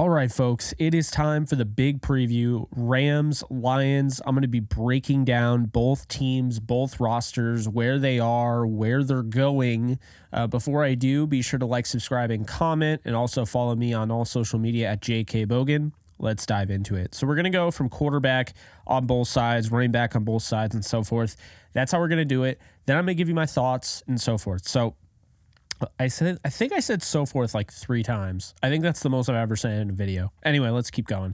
All right, folks, it is time for the big preview. Rams, Lions. I'm going to be breaking down both teams, both rosters, where they are, where they're going. Before I do, be sure to like, subscribe, and comment, and also follow me on all social media at JKBogan. Let's dive into it. So we're going to go from quarterback on both sides, running back on both sides, and so forth. That's how we're going to do it. Then I'm going to give you my thoughts and so forth. So I think I said so forth like 3 times. I think that's the most I've ever said in a video. Anyway, let's keep going.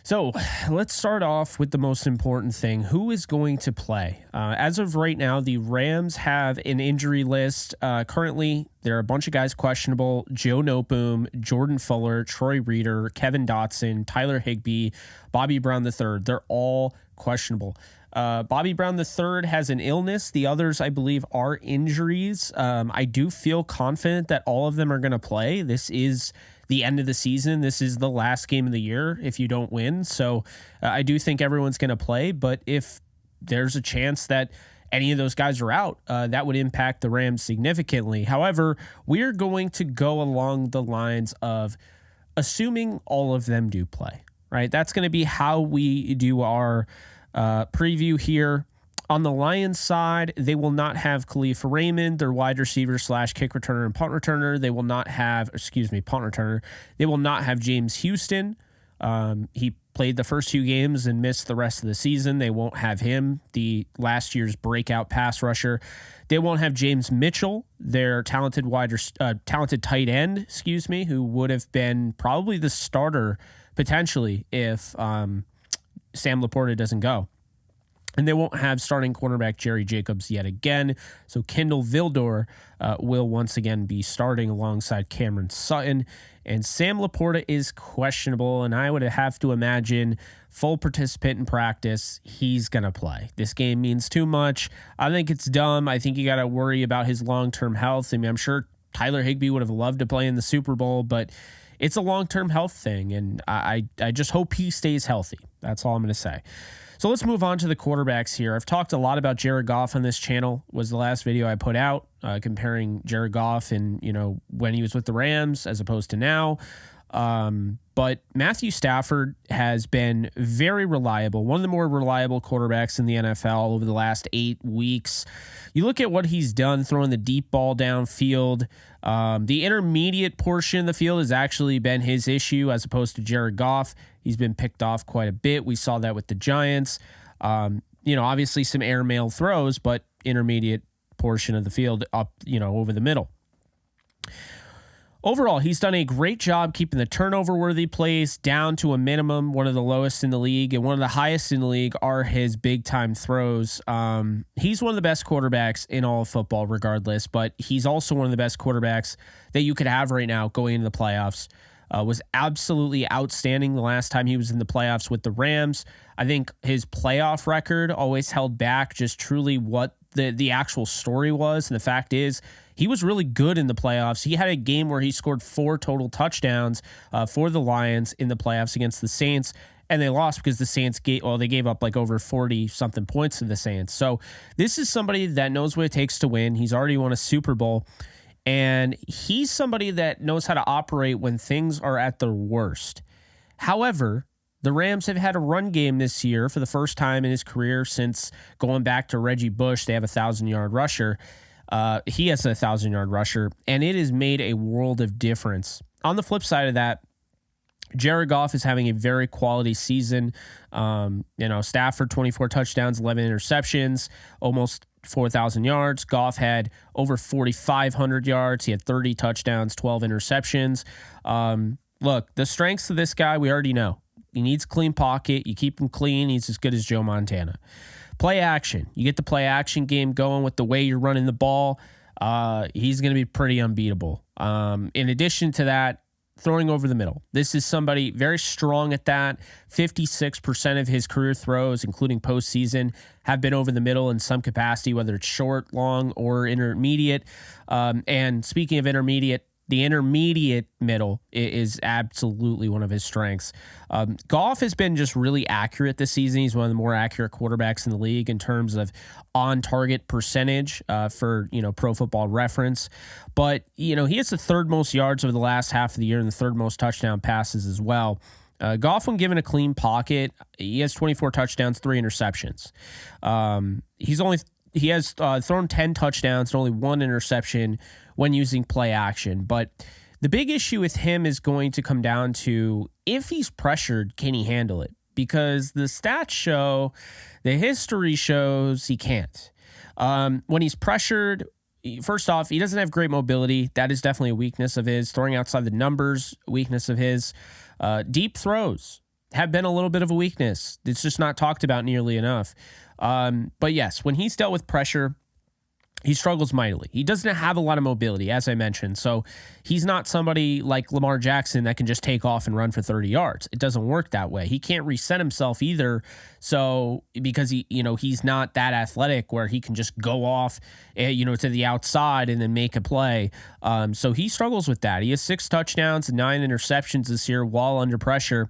So let's start off with the most important thing. Who is going to play? As of right now, the Rams have an injury list. Currently, there are a bunch of guys questionable. Joe Noteboom, Jordan Fuller, Troy Reeder, Kevin Dotson, Tyler Higbee, Bobby Brown III. They're all questionable. Bobby Brown III has an illness. The others, I believe, are injuries. I do feel confident that all of them are going to play. This is the end of the season. This is the last game of the year if you don't win. So I do think everyone's going to play. But if there's a chance that any of those guys are out, that would impact the Rams significantly. However, we're going to go along the lines of assuming all of them do play, right? That's going to be how we do our preview here. On the Lions side, they will not have Khalifa Raymond, their wide receiver / kick returner and punt returner. They will not have, punt returner. They will not have James Houston. He played the first 2 games and missed the rest of the season. They won't have him, the last year's breakout pass rusher. They won't have James Mitchell, their talented tight end, who would have been probably the starter potentially if Sam Laporta doesn't go. And they won't have starting cornerback Jerry Jacobs yet again. So Kendall Vildor will once again be starting alongside Cameron Sutton. And Sam Laporta is questionable, and I would have to imagine full participant in practice. He's going to play. This game means too much. I think it's dumb. I think you got to worry about his long-term health. I mean, I'm sure Tyler Higbee would have loved to play in the Super Bowl, but it's a long-term health thing, and I just hope he stays healthy. That's all I'm going to say. So let's move on to the quarterbacks here. I've talked a lot about Jared Goff on this channel. Was the last video I put out comparing Jared Goff and when he was with the Rams as opposed to now. But Matthew Stafford has been very reliable, one of the more reliable quarterbacks in the NFL over the last 8 weeks. You look at what he's done throwing the deep ball downfield. The intermediate portion of the field has actually been his issue as opposed to Jared Goff. He's been picked off quite a bit. We saw that with the Giants. Obviously some airmail throws, but intermediate portion of the field up, over the middle. Overall, he's done a great job keeping the turnover-worthy plays down to a minimum, one of the lowest in the league, and one of the highest in the league are his big-time throws. He's one of the best quarterbacks in all of football regardless, but he's also one of the best quarterbacks that you could have right now going into the playoffs. Was absolutely outstanding the last time he was in the playoffs with the Rams. I think his playoff record always held back just truly what the actual story was, and the fact is, he was really good in the playoffs. He had a game where he scored 4 total touchdowns for the Lions in the playoffs against the Saints, and they lost because the Saints gave up like over 40-something points to the Saints. So this is somebody that knows what it takes to win. He's already won a Super Bowl, and he's somebody that knows how to operate when things are at their worst. However, the Rams have had a run game this year for the first time in his career since going back to Reggie Bush. They have a 1,000-yard rusher. He has a 1,000-yard rusher, and it has made a world of difference. On the flip side of that, Jared Goff is having a very quality season. Stafford, 24 touchdowns, 11 interceptions, almost 4,000 yards. Goff had over 4,500 yards. He had 30 touchdowns, 12 interceptions. Look, the strengths of this guy, we already know. He needs clean pocket. You keep him clean. He's as good as Joe Montana. Play action. You get the play action game going with the way you're running the ball. He's going to be pretty unbeatable. In addition to that, throwing over the middle. This is somebody very strong at that. 56% of his career throws, including postseason, have been over the middle in some capacity, whether it's short, long, or intermediate. And speaking of intermediate, The intermediate middle is absolutely one of his strengths. Goff has been just really accurate this season. He's one of the more accurate quarterbacks in the league in terms of on-target percentage for, Pro Football Reference. But, he has the third most yards over the last half of the year and the third most touchdown passes as well. Goff, when given a clean pocket, he has 24 touchdowns, 3 interceptions. He has thrown 10 touchdowns and only 1 interception when using play action. But the big issue with him is going to come down to, if he's pressured, can he handle it? Because the stats show, the history shows he can't. When he's pressured, first off, he doesn't have great mobility. That is definitely a weakness of his. Throwing outside the numbers, weakness of his. Deep throws have been a little bit of a weakness. It's just not talked about nearly enough. But yes, when he's dealt with pressure, he struggles mightily. He doesn't have a lot of mobility, as I mentioned. So he's not somebody like Lamar Jackson that can just take off and run for 30 yards. It doesn't work that way. He can't reset himself either. So because he's not that athletic where he can just go off, to the outside and then make a play. So he struggles with that. He has 6 touchdowns and 9 interceptions this year while under pressure.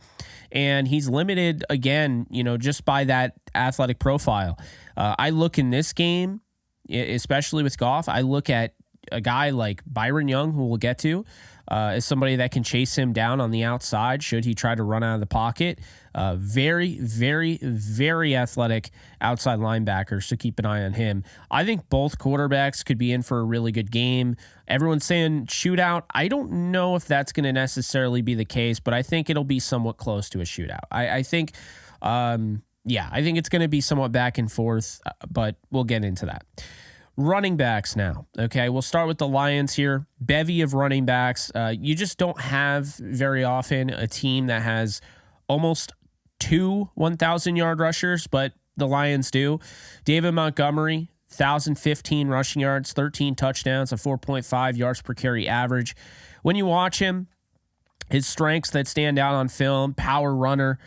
And he's limited again, just by that athletic profile. I look in this game, especially with Goff, I look at a guy like Byron Young, who we'll get to, as somebody that can chase him down on the outside should he try to run out of the pocket. Very, very, very athletic outside linebacker, so keep an eye on him. I think both quarterbacks could be in for a really good game. Everyone's saying shootout. I don't know if that's going to necessarily be the case, but I think it'll be somewhat close to a shootout. I think it's going to be somewhat back and forth, but we'll get into that. Running backs now. Okay, we'll start with the Lions here. Bevy of running backs. You just don't have very often a team that has almost 2 1,000-yard rushers, but the Lions do. David Montgomery, 1,015 rushing yards, 13 touchdowns, a 4.5 yards per carry average. When you watch him, his strengths that stand out on film: power runner,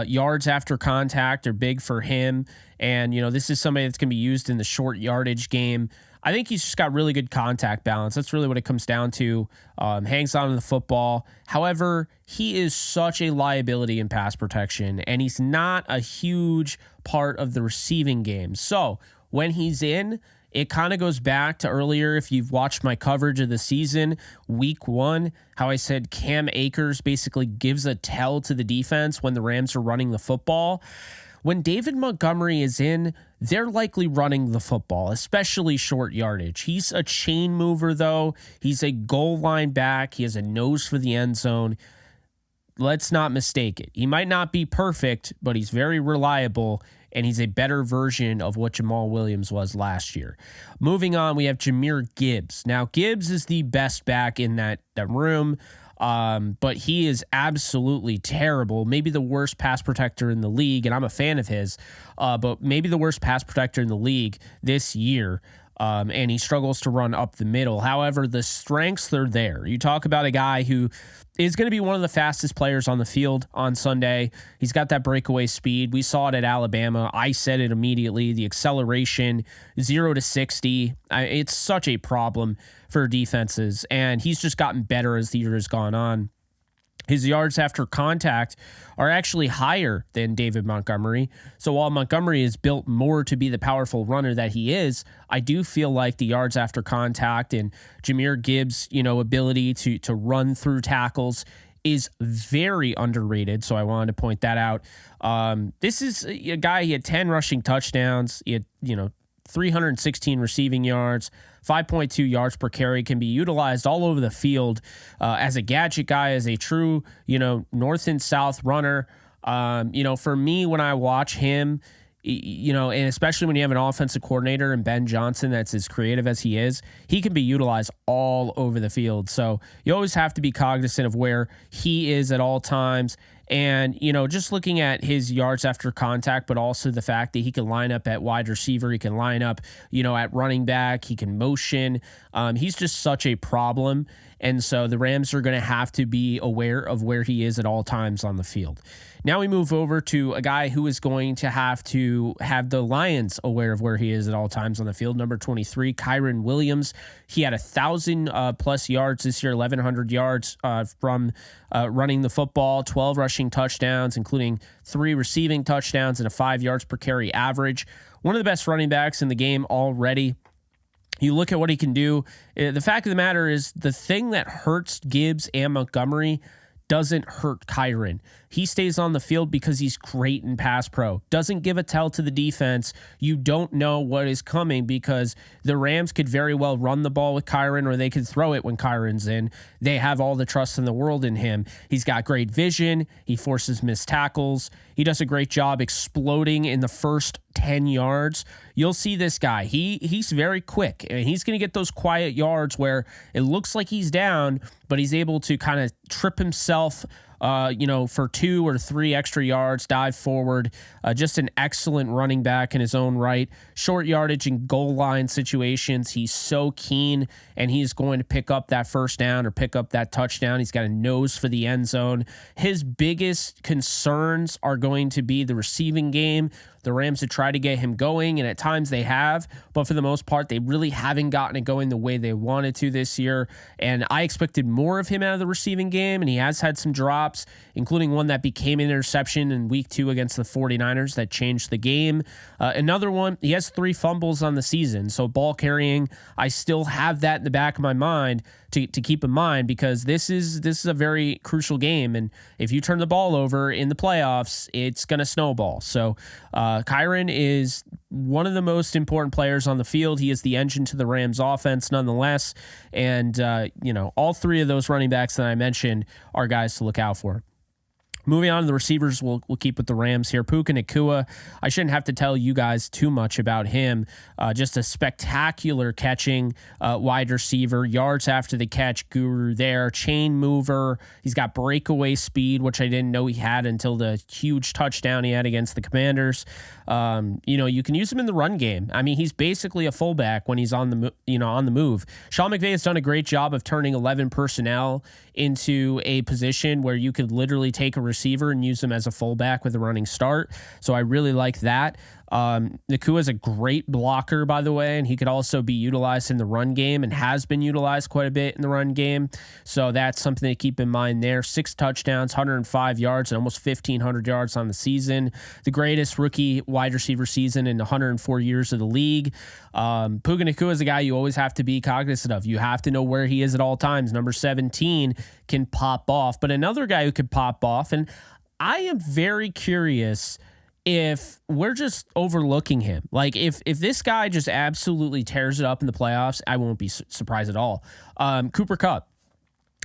yards after contact are big for him. And, this is somebody that's going to be used in the short yardage game. I think he's just got really good contact balance. That's really what it comes down to. Hangs on to the football. However, he is such a liability in pass protection, and he's not a huge part of the receiving game. So when he's in, it kind of goes back to earlier, if you've watched my coverage of the season, week 1, how I said Cam Akers basically gives a tell to the defense when the Rams are running the football. When David Montgomery is in, they're likely running the football, especially short yardage. He's a chain mover, though. He's a goal line back. He has a nose for the end zone. Let's not mistake it. He might not be perfect, but he's very reliable, and he's a better version of what Jamal Williams was last year. Moving on, we have Jahmyr Gibbs. Now, Gibbs is the best back in that room, but he is absolutely terrible. Maybe the worst pass protector in the league, and I'm a fan of his, but maybe the worst pass protector in the league this year. And he struggles to run up the middle. However, the strengths are there. You talk about a guy who is going to be one of the fastest players on the field on Sunday. He's got that breakaway speed. We saw it at Alabama. I said it immediately. The acceleration, 0 to 60. It's such a problem for defenses, and he's just gotten better as the year has gone on. His yards after contact are actually higher than David Montgomery. So while Montgomery is built more to be the powerful runner that he is, I do feel like the yards after contact and Jahmyr Gibbs' ability to run through tackles is very underrated. So I wanted to point that out. This is a guy, he had 10 rushing touchdowns. He had, 316 receiving yards, 5.2 yards per carry, can be utilized all over the field as a gadget guy, as a true, north and south runner. For me, when I watch him, and especially when you have an offensive coordinator and Ben Johnson that's as creative as he is, he can be utilized all over the field. So you always have to be cognizant of where he is at all times. And, just looking at his yards after contact, but also the fact that he can line up at wide receiver, he can line up, at running back, he can motion. He's just such a problem. And so the Rams are going to have to be aware of where he is at all times on the field. Now we move over to a guy who is going to have the Lions aware of where he is at all times on the field. Number 23, Kyren Williams. He had 1,000 plus yards this year, 1,100 yards from running the football, 12 rushing touchdowns, including 3 receiving touchdowns and a 5 yards per carry average. One of the best running backs in the game already. You look at what he can do. The fact of the matter is, the thing that hurts Gibbs and Montgomery doesn't hurt Kyren. He stays on the field because he's great in pass pro. Doesn't give a tell to the defense. You don't know what is coming because the Rams could very well run the ball with Kyren, or they could throw it when Kyren's in. They have all the trust in the world in him. He's got great vision. He forces missed tackles. He does a great job exploding in the first 10 yards. You'll see this guy. He's very quick, and he's going to get those quiet yards where it looks like he's down, but he's able to kind of trip himself for 2 or 3 extra yards, dive forward. Just an excellent running back in his own right. Short yardage and goal line situations, he's so keen, and he's going to pick up that first down or pick up that touchdown. He's got a nose for the end zone. His biggest concerns are going to be the receiving game. The Rams have tried to get him going, and at times they have, but for the most part, they really haven't gotten it going the way they wanted to this year. And I expected more of him out of the receiving game, and he has had some drops, including one that became an interception in week 2 against the 49ers that changed the game. Another one, he has 3 fumbles on the season, so ball carrying, I still have that in the back of my mind to keep in mind, because this is a very crucial game, and if you turn the ball over in the playoffs, it's going to snowball. So Kyren is one of the most important players on the field. He is the engine to the Rams offense nonetheless, and all 3 of those running backs that I mentioned are guys to look out for. Moving on to the receivers, we'll keep with the Rams here. Puka Nacua, I shouldn't have to tell you guys too much about him. Just a spectacular catching wide receiver, yards after the catch guru there, chain mover. He's got breakaway speed, which I didn't know he had until the huge touchdown he had against the Commanders. You can use him in the run game. I mean, he's basically a fullback when he's on the move. Sean McVay has done a great job of turning 11 personnel into a position where you could literally take a receiver and use him as a fullback with a running start. So I really like that. Nacua is a great blocker, by the way, and he could also be utilized in the run game and has been utilized quite a bit in the run game. So that's something to keep in mind there. 6 touchdowns, 105 yards, and almost 1,500 yards on the season. The greatest rookie wide receiver season in 104 years of the league. Puka Nacua is a guy you always have to be cognizant of. You have to know where he is at all times. Number 17 can pop off, but another guy who could pop off, and I am very curious if we're just overlooking him. Like if this guy just absolutely tears it up in the playoffs, I won't be surprised at all. Cooper Kupp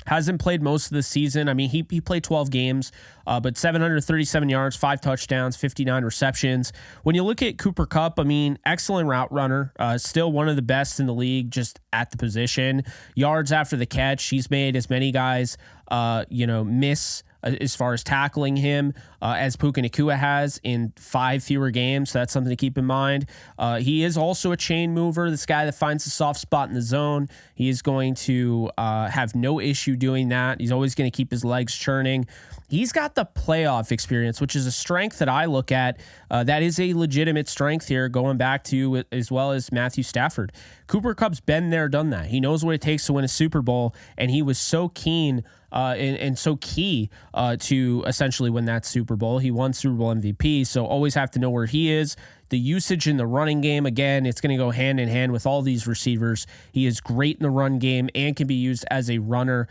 hasn't played most of the season. I mean, he played 12 games, but 737 yards, 5 touchdowns, 59 receptions. When you look at Cooper Kupp, I mean, excellent route runner, still one of the best in the league just at the position. Yards after the catch, he's made as many guys, miss as far as tackling him as Puka Nacua has in 5 fewer games. So that's something to keep in mind. He is also a chain mover. This guy that finds a soft spot in the zone, he is going to have no issue doing that. He's always going to keep his legs churning. He's got the playoff experience, which is a strength that I look at. That is a legitimate strength here, going back to as well as Matthew Stafford. Cooper Kupp's been there, done that. He knows what it takes to win a Super Bowl, and he was so keen and so key to essentially win that Super Bowl. He won Super Bowl MVP, so always have to know where he is. The usage in the running game, again, it's going to go hand in hand with all these receivers. He is great in the run game and can be used as a runner.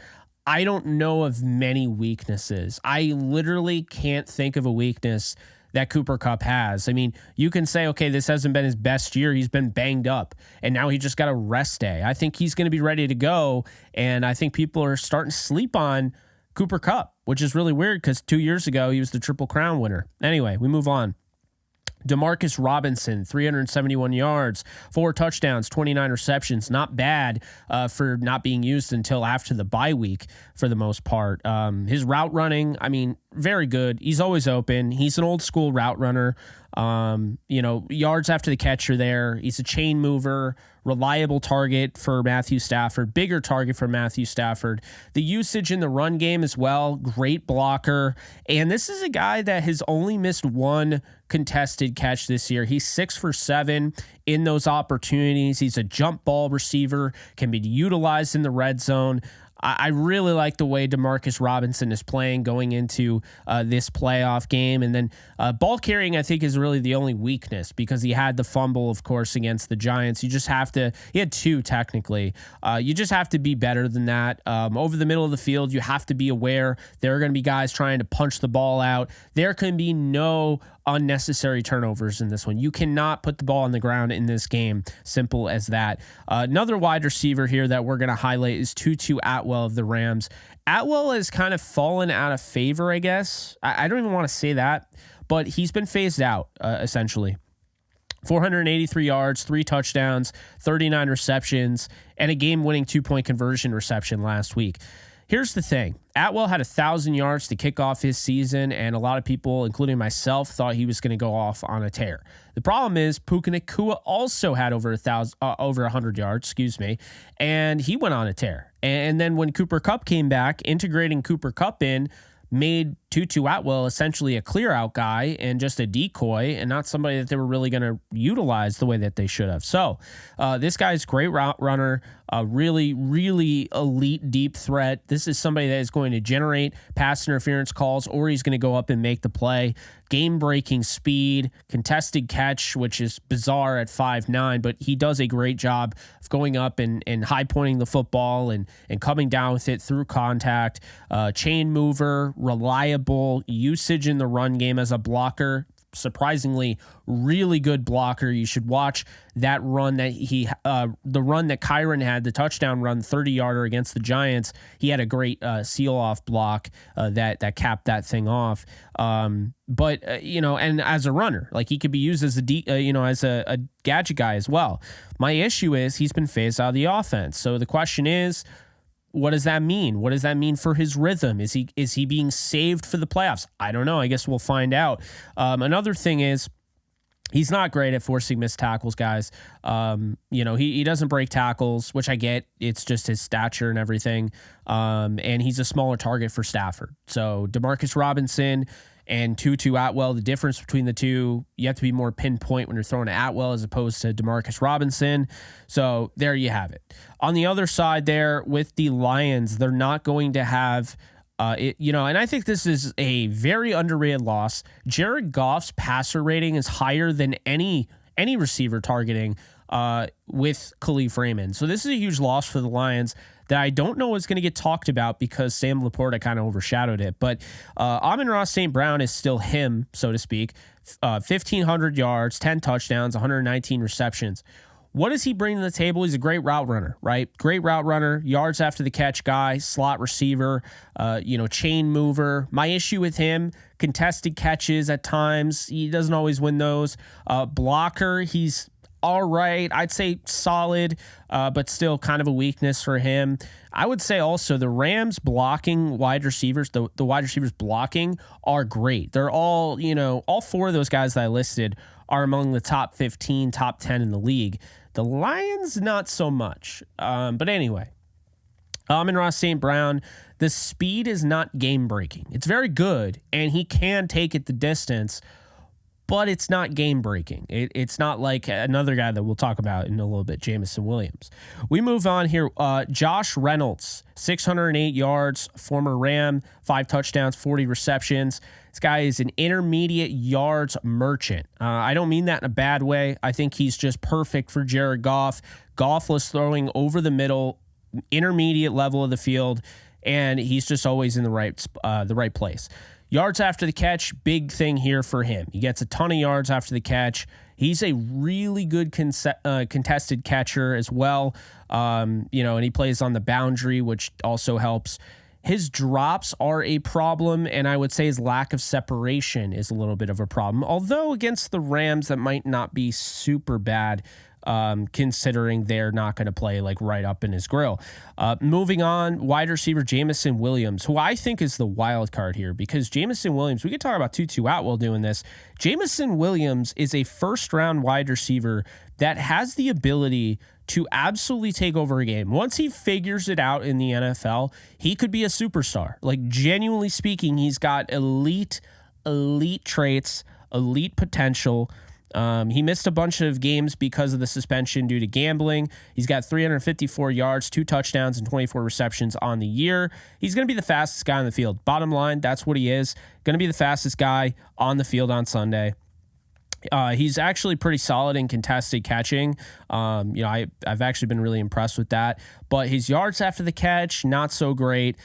I don't know of many weaknesses. I literally can't think of a weakness that Cooper Kupp has. I mean, you can say, okay, this hasn't been his best year. He's been banged up, and now he just got a rest day. I think he's going to be ready to go, and I think people are starting to sleep on Cooper Kupp, which is really weird because 2 years ago, he was the Triple Crown winner. Anyway, we move on. Demarcus Robinson, 371 yards, 4 touchdowns, 29 receptions. Not bad for not being used until after the bye week for the most part. His route running, I mean, very good. He's always open. He's an old school route runner. Yards after the catch are there. He's a chain mover, reliable target for Matthew Stafford, bigger target for Matthew Stafford. The usage in the run game as well, great blocker. And this is a guy that has only missed one contested catch this year. He's 6 for 7 in those opportunities. He's a jump ball receiver, can be utilized in the red zone. I really like the way Demarcus Robinson is playing going into this playoff game. And then ball carrying, I think, is really the only weakness because he had the fumble, of course, against the Giants. You just have to, he had 2 technically. You just have to be better than that. Over the middle of the field, you have to be aware there are going to be guys trying to punch the ball out. There can be no unnecessary turnovers in this one. You cannot put the ball on the ground in this game. Simple as that. Another wide receiver here that we're going to highlight is Tutu Atwell of the Rams. Atwell has kind of fallen out of favor, I guess. I don't even want to say that, but he's been phased out, essentially. 483 yards, 3 touchdowns, 39 receptions, and a game-winning 2-point conversion reception last week. Here's the thing. Atwell had 1,000 yards to kick off his season, and a lot of people, including myself, thought he was going to go off on a tear. The problem is Puka Nacua also had over 100 yards, and he went on a tear. And then when Cooper Kupp came back, integrating Cooper Kupp in made Tutu Atwell essentially a clear out guy and just a decoy and not somebody that they were really going to utilize the way that they should have. So this guy's great route runner, really, really elite deep threat. This is somebody that is going to generate pass interference calls, or he's going to go up and make the play. Game-breaking speed, contested catch, which is bizarre at 5'9", but he does a great job of going up and high-pointing the football and coming down with it through contact. Chain mover, reliable, usage in the run game as a blocker. Surprisingly, really good blocker. You should watch that run that the run that Kyron had, the touchdown run, 30-yarder against the Giants. He had a great seal-off block that capped that thing off. But and as a runner, like he could be used as as a gadget guy as well. My issue is he's been phased out of the offense. So the question is, what does that mean? What does that mean for his rhythm? Is he being saved for the playoffs? I don't know. I guess we'll find out. Another thing is he's not great at forcing missed tackles, guys. He doesn't break tackles, which I get. It's just his stature and everything. And he's a smaller target for Stafford. So Demarcus Robinson and Tutu Atwell, the difference between the two, you have to be more pinpoint when you're throwing to Atwell as opposed to Demarcus Robinson. So there you have it. On the other side there with the Lions, they're not going to have and I think this is a very underrated loss. Jared Goff's passer rating is higher than any receiver targeting with Khalif Raymond. So this is a huge loss for the Lions that I don't know is going to get talked about because Sam Laporta kind of overshadowed it. But Amon-Ra St. Brown is still him, so to speak. 1,500 yards, 10 touchdowns, 119 receptions. What does he bring to the table? He's a great route runner, right? Great route runner, yards after the catch guy, slot receiver, chain mover. My issue with him, contested catches at times. He doesn't always win those. Blocker, he's all right. I'd say solid, but still kind of a weakness for him. I would say also the Rams blocking wide receivers, the wide receivers blocking are great. They're all, all 4 of those guys that I listed are among the top 15, top 10 in the league. The Lions, not so much. But anyway, Amon-Ra St. Brown, the speed is not game-breaking. It's very good, and he can take it the distance, but it's not game-breaking. It's not like another guy that we'll talk about in a little bit, Jamison Williams. We move on here. Josh Reynolds, 608 yards, former Ram, 5 touchdowns, 40 receptions. This guy is an intermediate yards merchant. I don't mean that in a bad way. I think he's just perfect for Jared Goff. Goff was throwing over the middle, intermediate level of the field, and he's just always in the right place. Yards after the catch, big thing here for him. He gets a ton of yards after the catch. He's a really good contested catcher as well. And he plays on the boundary, which also helps. His drops are a problem, and I would say his lack of separation is a little bit of a problem. Although against the Rams, that might not be super bad. considering they're not going to play like right up in his grill. Moving on, wide receiver Jameson Williams, who I think is the wild card here, because Jameson Williams, we could talk about Tutu Atwell doing this. Jameson Williams is a first-round wide receiver that has the ability to absolutely take over a game. Once he figures it out in the NFL, he could be a superstar. Like, genuinely speaking, he's got elite traits, elite potential. He missed a bunch of games because of the suspension due to gambling. He's got 354 yards, 2 touchdowns, and 24 receptions on the year. He's going to be the fastest guy on the field. Bottom line, that's what he is. Going to be the fastest guy on the field on Sunday. He's actually pretty solid in contested catching. I've actually been really impressed with that. But his yards after the catch, not so great.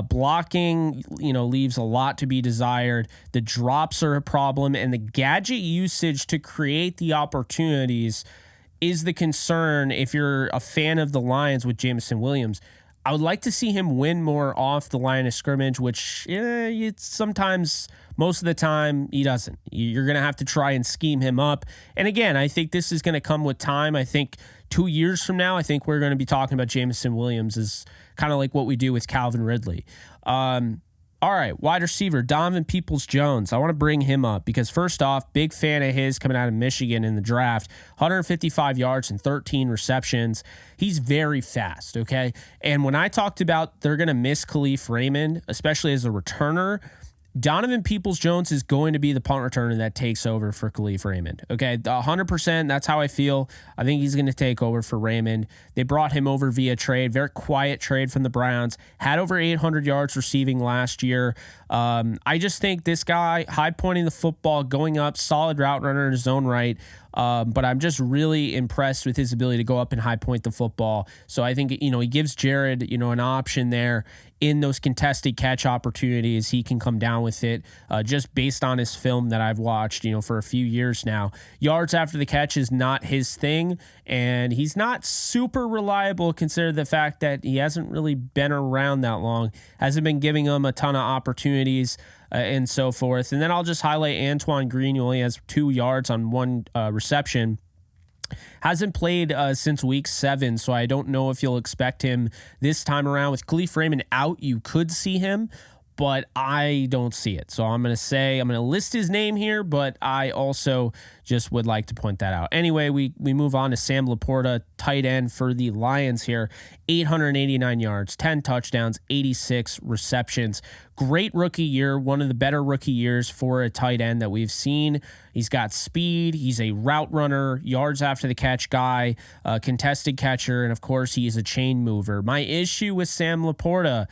Blocking, leaves a lot to be desired. The drops are a problem, and the gadget usage to create the opportunities is the concern if you're a fan of the Lions with Jameson Williams. I would like to see him win more off the line of scrimmage, which sometimes, most of the time, he doesn't. You're going to have to try and scheme him up. And again, I think this is going to come with time. I think 2 years from now, I think we're going to be talking about Jameson Williams as kind of like what we do with Calvin Ridley. All right, wide receiver, Donovan Peoples-Jones. I want to bring him up because, first off, big fan of his coming out of Michigan in the draft. 155 yards and 13 receptions. He's very fast, okay? And when I talked about they're going to miss Khalif Raymond, especially as a returner, Donovan Peoples-Jones is going to be the punt returner that takes over for Khalif Raymond. Okay, 100%, that's how I feel. I think he's going to take over for Raymond. They brought him over via trade, very quiet trade from the Browns. Had over 800 yards receiving last year. I just think this guy, high pointing the football, going up, solid route runner in his own right. But I'm just really impressed with his ability to go up and high point the football. So I think, he gives Jared, an option there in those contested catch opportunities. He can come down with it just based on his film that I've watched, for a few years now. Yards after the catch is not his thing, and he's not super reliable considering the fact that he hasn't really been around that long, hasn't been giving him a ton of opportunities. And so forth. And then I'll just highlight Antoine Green, who only has 2 yards on 1 reception. Hasn't played since week 7, so I don't know if you'll expect him this time around. With Khalif Raymond out, you could see him, but I don't see it. So I'm going to list his name here, but I also just would like to point that out. Anyway, we move on to Sam Laporta, tight end for the Lions here. 889 yards, 10 touchdowns, 86 receptions. Great rookie year, one of the better rookie years for a tight end that we've seen. He's got speed. He's a route runner, yards after the catch guy, contested catcher, and of course, he is a chain mover. My issue with Sam Laporta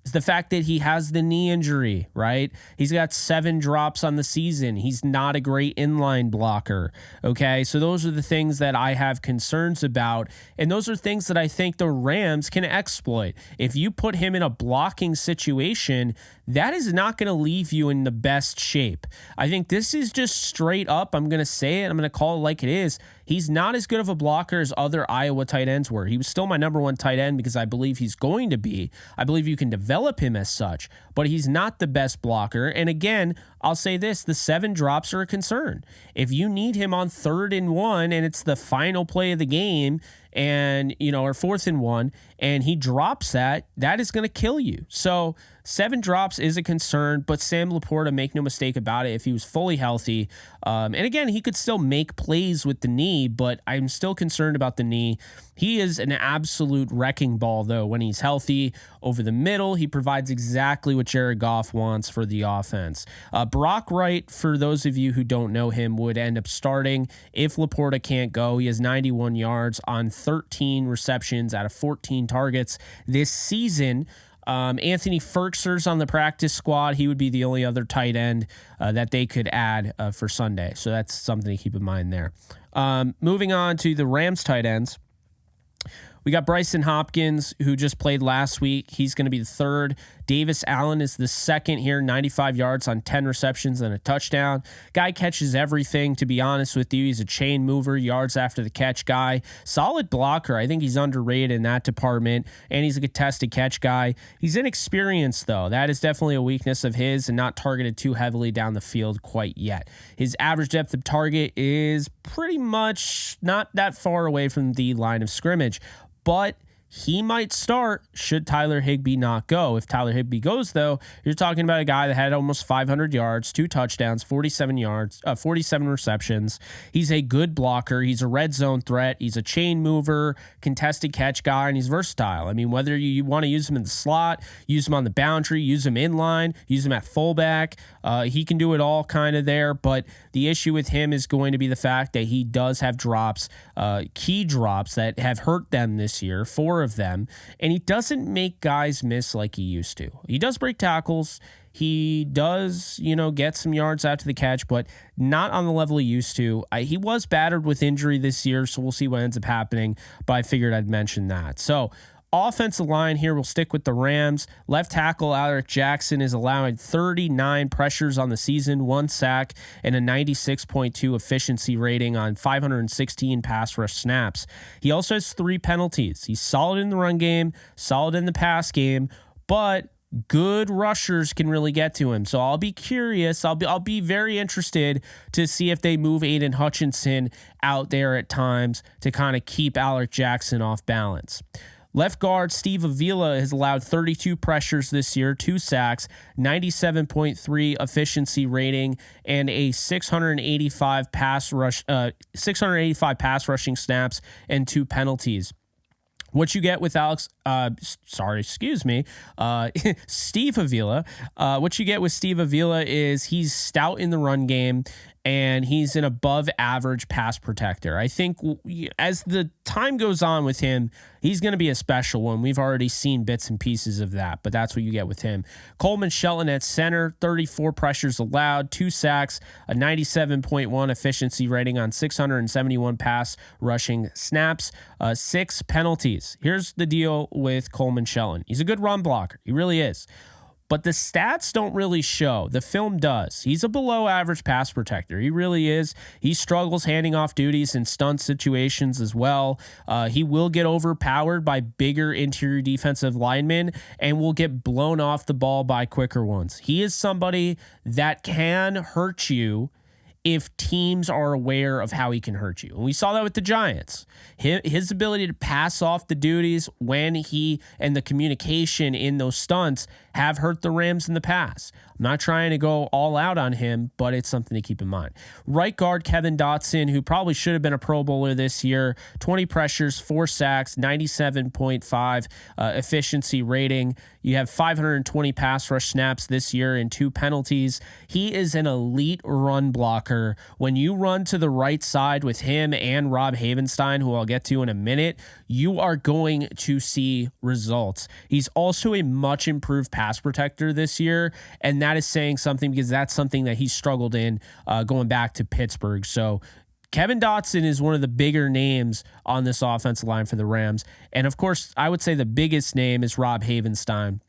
is the fact that he has the knee injury, right? He's got 7 drops on the season. He's not a great inline blocker, okay? So those are the things that I have concerns about, and those are things that I think the Rams can exploit. If you put him in a blocking situation, that is not going to leave you in the best shape. I think this is just straight up, I'm going to say it, I'm going to call it like it is. He's not as good of a blocker as other Iowa tight ends were. He was still my number 1 tight end because I believe he's going to be. I believe you can develop him as such, but he's not the best blocker. And again, I'll say this, the 7 drops are a concern. If you need him on 3rd and 1 and it's the final play of the game and, or 4th and 1, and he drops that is going to kill you. So 7 drops is a concern, but Sam Laporta, make no mistake about it, if he was fully healthy, and again, he could still make plays with the knee, but I'm still concerned about the knee. He is an absolute wrecking ball, though, when he's healthy. Over the middle, he provides exactly what Jared Goff wants for the offense. Brock Wright, for those of you who don't know him, would end up starting if Laporta can't go. He has 91 yards on 13 receptions out of 14 targets this season. Anthony Ferkser's on the practice squad. He would be the only other tight end that they could add for Sunday. So that's something to keep in mind there. Moving on to the Rams tight ends. We got Bryson Hopkins, who just played last week. He's going to be the 3rd Davis Allen is the second here, 95 yards on 10 receptions and a touchdown. Guy catches everything, to be honest with you. He's a chain mover, yards after the catch guy. Solid blocker. I think he's underrated in that department, and he's a contested catch guy. He's inexperienced, though. That is definitely a weakness of his, and not targeted too heavily down the field quite yet. His average depth of target is pretty much not that far away from the line of scrimmage, but he might start should Tyler Higbee not go. If Tyler Higbee goes, though, you're talking about a guy that had almost 500 yards, 2 touchdowns, 47 receptions. He's a good blocker. He's a red zone threat. He's a chain mover, contested catch guy, and he's versatile. I mean, whether you want to use him in the slot, use him on the boundary, use him in line, use him at fullback, he can do it all kind of there. But the issue with him is going to be the fact that he does have drops, key drops that have hurt them this year, 4 of them, and he doesn't make guys miss like he used to. He does break tackles. He does, get some yards after the catch, but not on the level he used to. He was battered with injury this year, so we'll see what ends up happening, but I figured I'd mention that. So offensive line here, we'll stick with the Rams. Left tackle Alaric Jackson is allowing 39 pressures on the season, 1 sack, and a 96.2 efficiency rating on 516 pass rush snaps. He also has 3 penalties. He's solid in the run game, solid in the pass game, but good rushers can really get to him. So I'll be curious. I'll be very interested to see if they move Aiden Hutchinson out there at times to kind of keep Alaric Jackson off balance. Left guard Steve Avila has allowed 32 pressures this year, 2 sacks, 97.3 efficiency rating, and a 685 pass rushing snaps and 2 penalties. What you get with Steve Avila. What you get with Steve Avila is he's stout in the run game, and he's an above average pass protector. I think as the time goes on with him, he's going to be a special one. We've already seen bits and pieces of that, but that's what you get with him. Coleman Shelton at center, 34 pressures allowed, 2 sacks, a 97.1 efficiency rating on 671 pass rushing snaps, 6 penalties. Here's the deal with Coleman Shelton. He's a good run blocker. He really is. But the stats don't really show. The film does. He's a below average pass protector. He really is. He struggles handing off duties in stunt situations as well. He will get overpowered by bigger interior defensive linemen and will get blown off the ball by quicker ones. He is somebody that can hurt you if teams are aware of how he can hurt you. And we saw that with the Giants. His ability to pass off the duties when he and the communication in those stunts have hurt the Rams in the past. I'm not trying to go all out on him, but it's something to keep in mind. Right guard Kevin Dotson, who probably should have been a Pro Bowler this year, 20 pressures, 4 sacks, 97.5 efficiency rating. You have 520 pass rush snaps this year and 2 penalties. He is an elite run blocker. When you run to the right side with him and Rob Havenstein, who I'll get to in a minute, you are going to see results. He's also a much improved pass protector this year, and that is saying something because that's something that he struggled in going back to Pittsburgh. So Kevin Dotson is one of the bigger names on this offensive line for the Rams. And of course, I would say the biggest name is Rob Havenstein.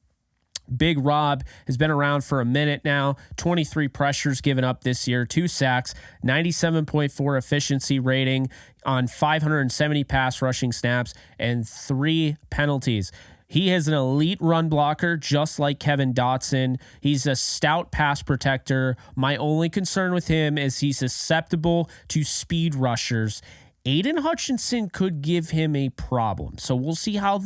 Big Rob has been around for a minute now, 23 pressures given up this year, 2 sacks, 97.4 efficiency rating on 570 pass rushing snaps, and 3 penalties. He is an elite run blocker, just like Kevin Dotson. He's a stout pass protector. My only concern with him is he's susceptible to speed rushers. Aiden Hutchinson could give him a problem. So we'll see how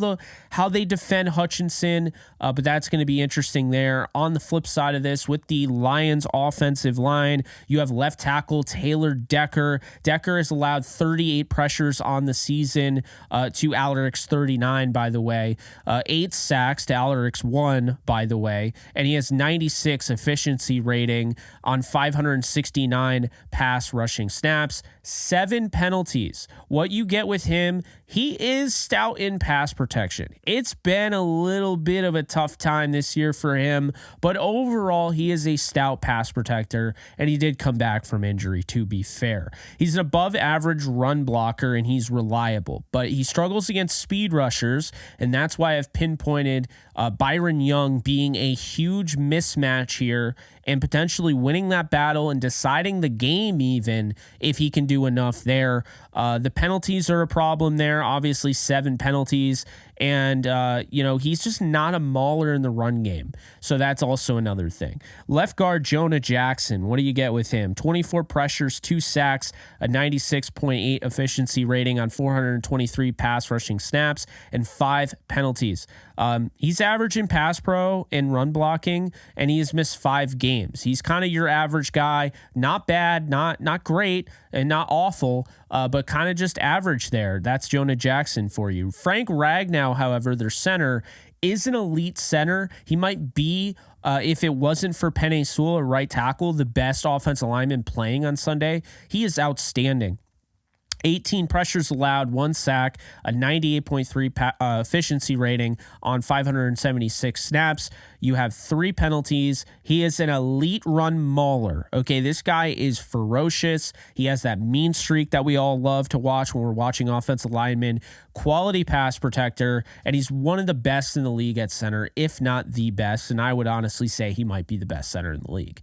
they defend Hutchinson, but that's going to be interesting there. On the flip side of this, with the Lions offensive line, you have left tackle Taylor Decker. Decker has allowed 38 pressures on the season to Alaric's 39, by the way. 8 sacks to Alaric's 1, by the way. And he has 96 efficiency rating on 569 pass rushing snaps, 7 penalties. penalties. What you get with him, he is stout in pass protection. It's been a little bit of a tough time this year for him, but overall, he is a stout pass protector, and he did come back from injury, to be fair. He's an above average run blocker, and he's reliable, but he struggles against speed rushers, and that's why I've pinpointed Byron Young being a huge mismatch here and potentially winning that battle and deciding the game even if he can do enough there. The penalties are a problem there. Obviously, 7 penalties. And, he's just not a mauler in the run game. So that's also another thing. Left guard, Jonah Jackson. What do you get with him? 24 pressures, 2 sacks, a 96.8 efficiency rating on 423 pass rushing snaps, and 5 penalties. He's average in pass pro and run blocking, and he has missed 5 games. He's kind of your average guy. Not bad, not great, and not awful, but kind of just average there. That's Jonah Jackson for you. Frank Ragnow, however, their center, is an elite center. He might be, if it wasn't for Penei Sewell, a right tackle, the best offensive lineman playing on Sunday. He is outstanding. 18 pressures allowed, 1 sack, a 98.3 efficiency rating on 576 snaps. You have 3 penalties. He is an elite run mauler. Okay, this guy is ferocious. He has that mean streak that we all love to watch when we're watching offensive linemen. Quality pass protector, and he's one of the best in the league at center, if not the best, and I would honestly say he might be the best center in the league.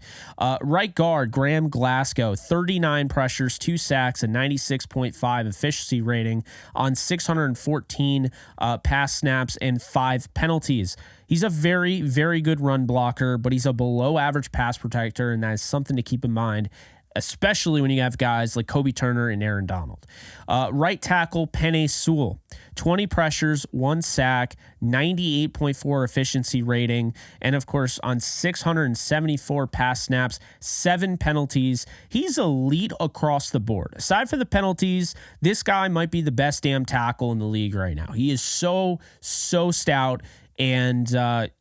Right guard, Graham Glasgow, 39 pressures, 2 sacks, a 96.5 efficiency rating on 614 pass snaps and 5 penalties. He's a very, very good run blocker, but he's a below average pass protector, and that is something to keep in mind, especially when you have guys like Kobe Turner and Aaron Donald. Right tackle, Penei Sewell, 20 pressures, 1 sack, 98.4 efficiency rating, and of course on 674 pass snaps, 7 penalties. He's elite across the board. Aside from the penalties, this guy might be the best damn tackle in the league right now. He is so stout. And, shout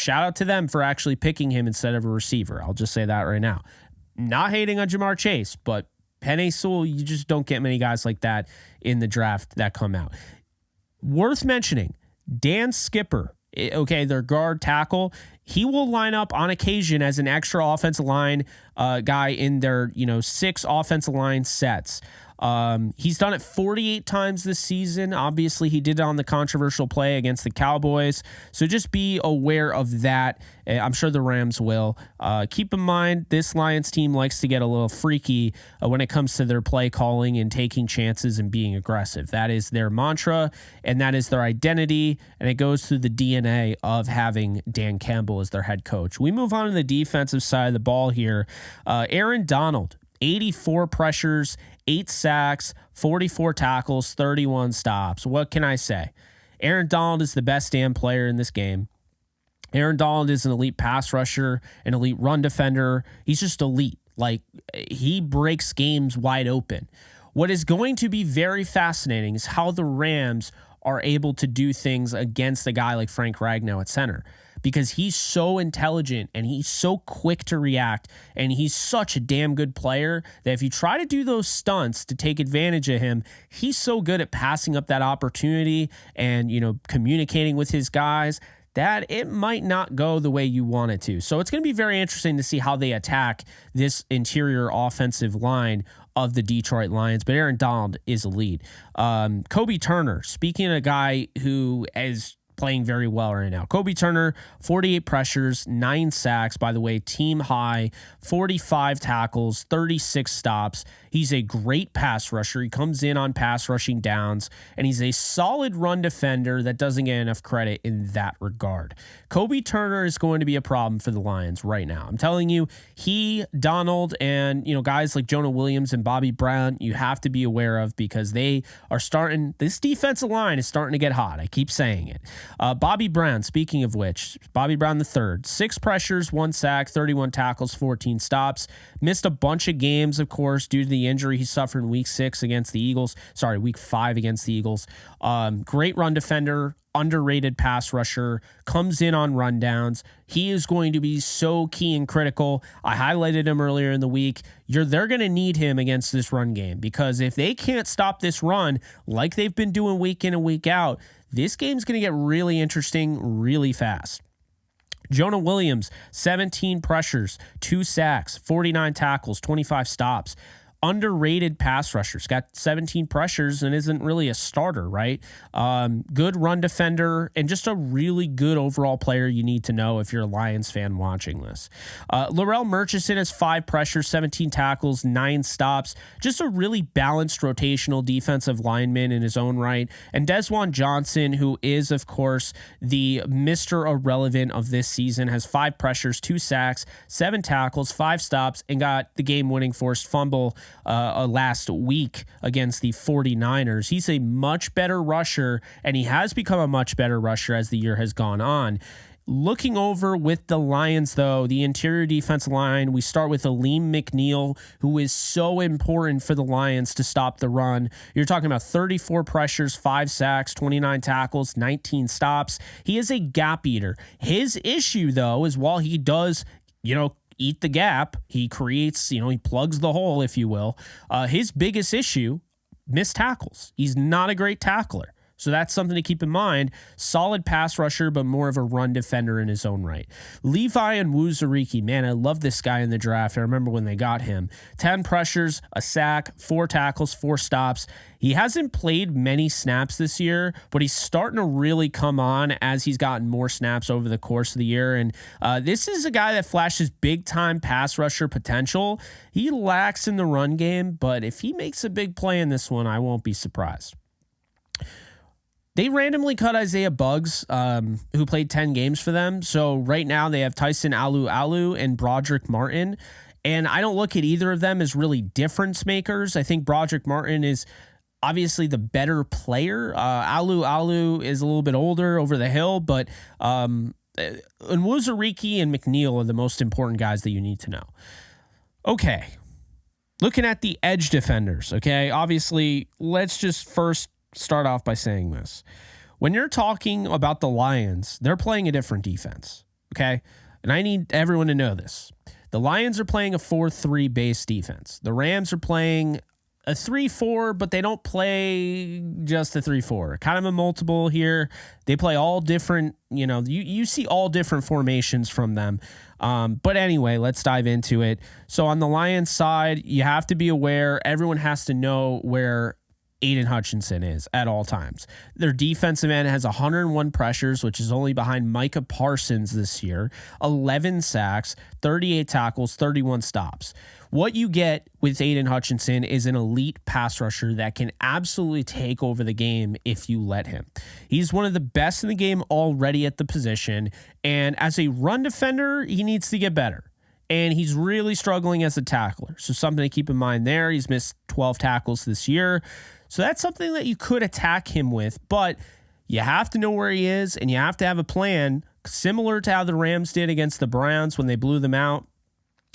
out to them for actually picking him instead of a receiver. I'll just say that right now. Not hating on Jamar Chase, but Penei Sewell, you just don't get many guys like that in the draft that come out. Worth mentioning, Dan Skipper, okay, their guard tackle, he will line up on occasion as an extra offensive line guy in their, 6 offensive line sets. He's done it 48 times this season. Obviously, he did it on the controversial play against the Cowboys. So just be aware of that. I'm sure the Rams will. Keep in mind, this Lions team likes to get a little freaky when it comes to their play calling and taking chances and being aggressive. That is their mantra, and that is their identity, and it goes through the DNA of having Dan Campbell as their head coach. We move on to the defensive side of the ball here. Aaron Donald, 84 pressures, 8 sacks, 44 tackles, 31 stops. What can I say? Aaron Donald is the best damn player in this game. Aaron Donald is an elite pass rusher, an elite run defender. He's just elite. Like, he breaks games wide open. What is going to be very fascinating is how the Rams are able to do things against a guy like Frank Ragnow at center, because he's so intelligent and he's so quick to react, and he's such a damn good player that if you try to do those stunts to take advantage of him, he's so good at passing up that opportunity and, communicating with his guys that it might not go the way you want it to. So it's going to be very interesting to see how they attack this interior offensive line of the Detroit Lions, but Aaron Donald is elite. Kobe Turner, speaking of a guy who is playing very well right now. Kobe Turner, 48 pressures, 9 sacks, by the way, team high, 45 tackles, 36 stops. He's a great pass rusher. He comes in on pass rushing downs, and he's a solid run defender that doesn't get enough credit in that regard. Kobe Turner is going to be a problem for the Lions right now. I'm telling you, he, Donald, and guys like Jonah Williams and Bobby Brown, you have to be aware of, because they are starting. This defensive line is starting to get hot. I keep saying it. Bobby Brown, speaking of which, Bobby Brown III, 6 pressures, 1 sack, 31 tackles, 14 stops. Missed a bunch of games, of course, due to the injury he suffered in week 5 against the Eagles. Great run defender, underrated pass rusher, comes in on rundowns. He is going to be so key and critical. I highlighted him earlier in the week. They're going to need him against this run game, because if they can't stop this run like they've been doing week in and week out, this game's going to get really interesting really fast. Jonah Williams, 17 pressures, 2 sacks, 49 tackles, 25 stops. Underrated pass rushers, got 17 pressures and isn't really a starter, right? Good run defender and just a really good overall player you need to know if you're a Lions fan watching this. Laurel Murchison has 5 pressures, 17 tackles, 9 stops. Just a really balanced rotational defensive lineman in his own right. And Desjuan Johnson, who is, of course, the Mr. Irrelevant of this season, has 5 pressures, 2 sacks, 7 tackles, 5 stops, and got the game-winning forced fumble last week against the 49ers. He's a much better rusher, and he has become a much better rusher as the year has gone on. Looking over with the Lions, though, the interior defensive line, we start with Aleem McNeil, who is so important for the Lions to stop the run. You're talking about 34 pressures, 5 sacks, 29 tackles, 19 stops. He is a gap eater. His issue, though, is while he does, eat the gap, he creates, he plugs the hole, if you will. His biggest issue, missed tackles. He's not a great tackler. So that's something to keep in mind. Solid pass rusher, but more of a run defender in his own right. Levi and Wuzuriki, man, I love this guy in the draft. I remember when they got him. 10 pressures, a sack, 4 tackles, 4 stops. He hasn't played many snaps this year, but he's starting to really come on as he's gotten more snaps over the course of the year. And this is a guy that flashes big-time pass rusher potential. He lacks in the run game, but if he makes a big play in this one, I won't be surprised. They randomly cut Isaiah Buggs, who played 10 games for them. So right now they have Tyson Alu and Broderick Martin. And I don't look at either of them as really difference makers. I think Broderick Martin is obviously the better player. Alu is a little bit older, over the hill, but Wuzuriki and McNeil are the most important guys that you need to know. Okay. Looking at the edge defenders, okay? Obviously, let's just first start off by saying this. When you're talking about the Lions, they're playing a different defense, okay? And I need everyone to know this. The Lions are playing a 4-3 base defense. The Rams are playing a 3-4, but they don't play just a 3-4. Kind of a multiple here. They play all different, you see all different formations from them. But anyway, let's dive into it. So on the Lions side, you have to be aware, everyone has to know where Aiden Hutchinson is at all times. Their defensive end has 101 pressures, which is only behind Micah Parsons this year, 11 sacks, 38 tackles, 31 stops. What you get with Aiden Hutchinson is an elite pass rusher that can absolutely take over the game if you let him. He's one of the best in the game already at the position, and as a run defender, he needs to get better. And he's really struggling as a tackler. So something to keep in mind there. He's missed 12 tackles this year. So that's something that you could attack him with, but you have to know where he is and you have to have a plan, similar to how the Rams did against the Browns when they blew them out.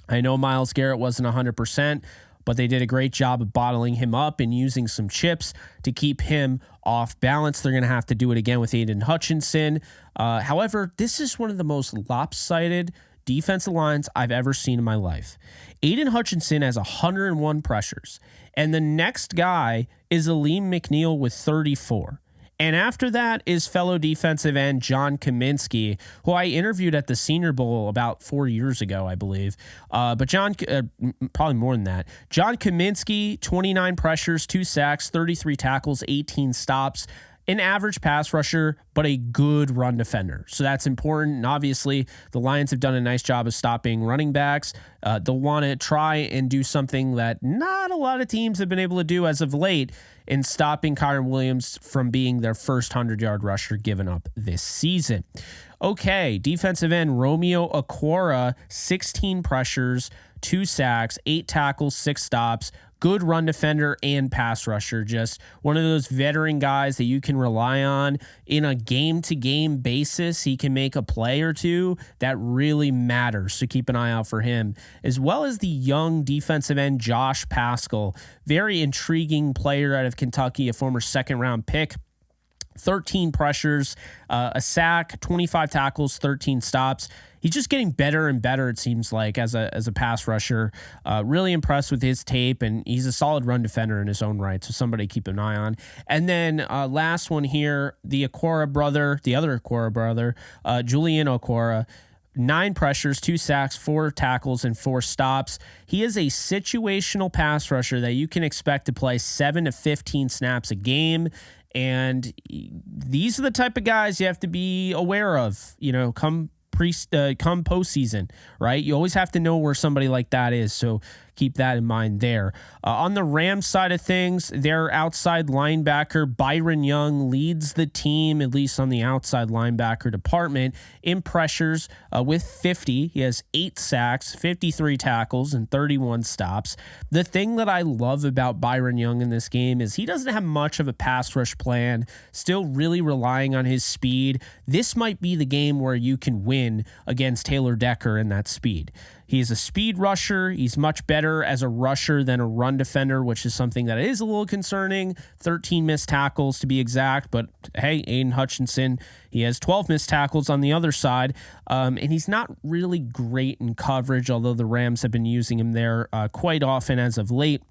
I know Myles Garrett wasn't 100%, but they did a great job of bottling him up and using some chips to keep him off balance. They're going to have to do it again with Aiden Hutchinson. However, this is one of the most lopsided defensive lines I've ever seen in my life. Aiden Hutchinson has 101 pressures, and the next guy is Aleem McNeil with 34. And after that is fellow defensive end John Kaminsky, who I interviewed at the Senior Bowl about 4 years ago, I believe. But John, probably more than that. John Kaminsky, 29 pressures, 2 sacks, 33 tackles, 18 stops. An average pass rusher, but a good run defender. So that's important. And obviously, the Lions have done a nice job of stopping running backs. They'll want to try and do something that not a lot of teams have been able to do as of late in stopping Kyren Williams from being their first 100-yard rusher given up this season. Okay, defensive end Romeo Okwara, 16 pressures, 2 sacks, 8 tackles, 6 stops. Good run defender and pass rusher. Just one of those veteran guys that you can rely on in a game-to-game basis. He can make a play or two that really matters, so keep an eye out for him. As well as the young defensive end Josh Paschal. Very intriguing player out of Kentucky, a former second-round pick. 13 pressures, a sack, 25 tackles, 13 stops. He's just getting better and better, it seems like, as a pass rusher. Really impressed with his tape, and he's a solid run defender in his own right, so somebody to keep an eye on. And then last one here, the other Okora brother, Julian Okora. 9 pressures, 2 sacks, 4 tackles, and 4 stops. He is a situational pass rusher that you can expect to play 7 to 15 snaps a game. And these are the type of guys you have to be aware of, come postseason, right? You always have to know where somebody like that is. So keep that in mind there. On the Rams side of things, their outside linebacker, Byron Young, leads the team, at least on the outside linebacker department, in pressures with 50. He has 8 sacks, 53 tackles, and 31 stops. The thing that I love about Byron Young in this game is he doesn't have much of a pass rush plan, still really relying on his speed. This might be the game where you can win against Taylor Decker in that speed. He's a speed rusher. He's much better as a rusher than a run defender, which is something that is a little concerning. 13 missed tackles to be exact, but hey, Aiden Hutchinson, he has 12 missed tackles on the other side, and he's not really great in coverage, although the Rams have been using him there quite often as of late.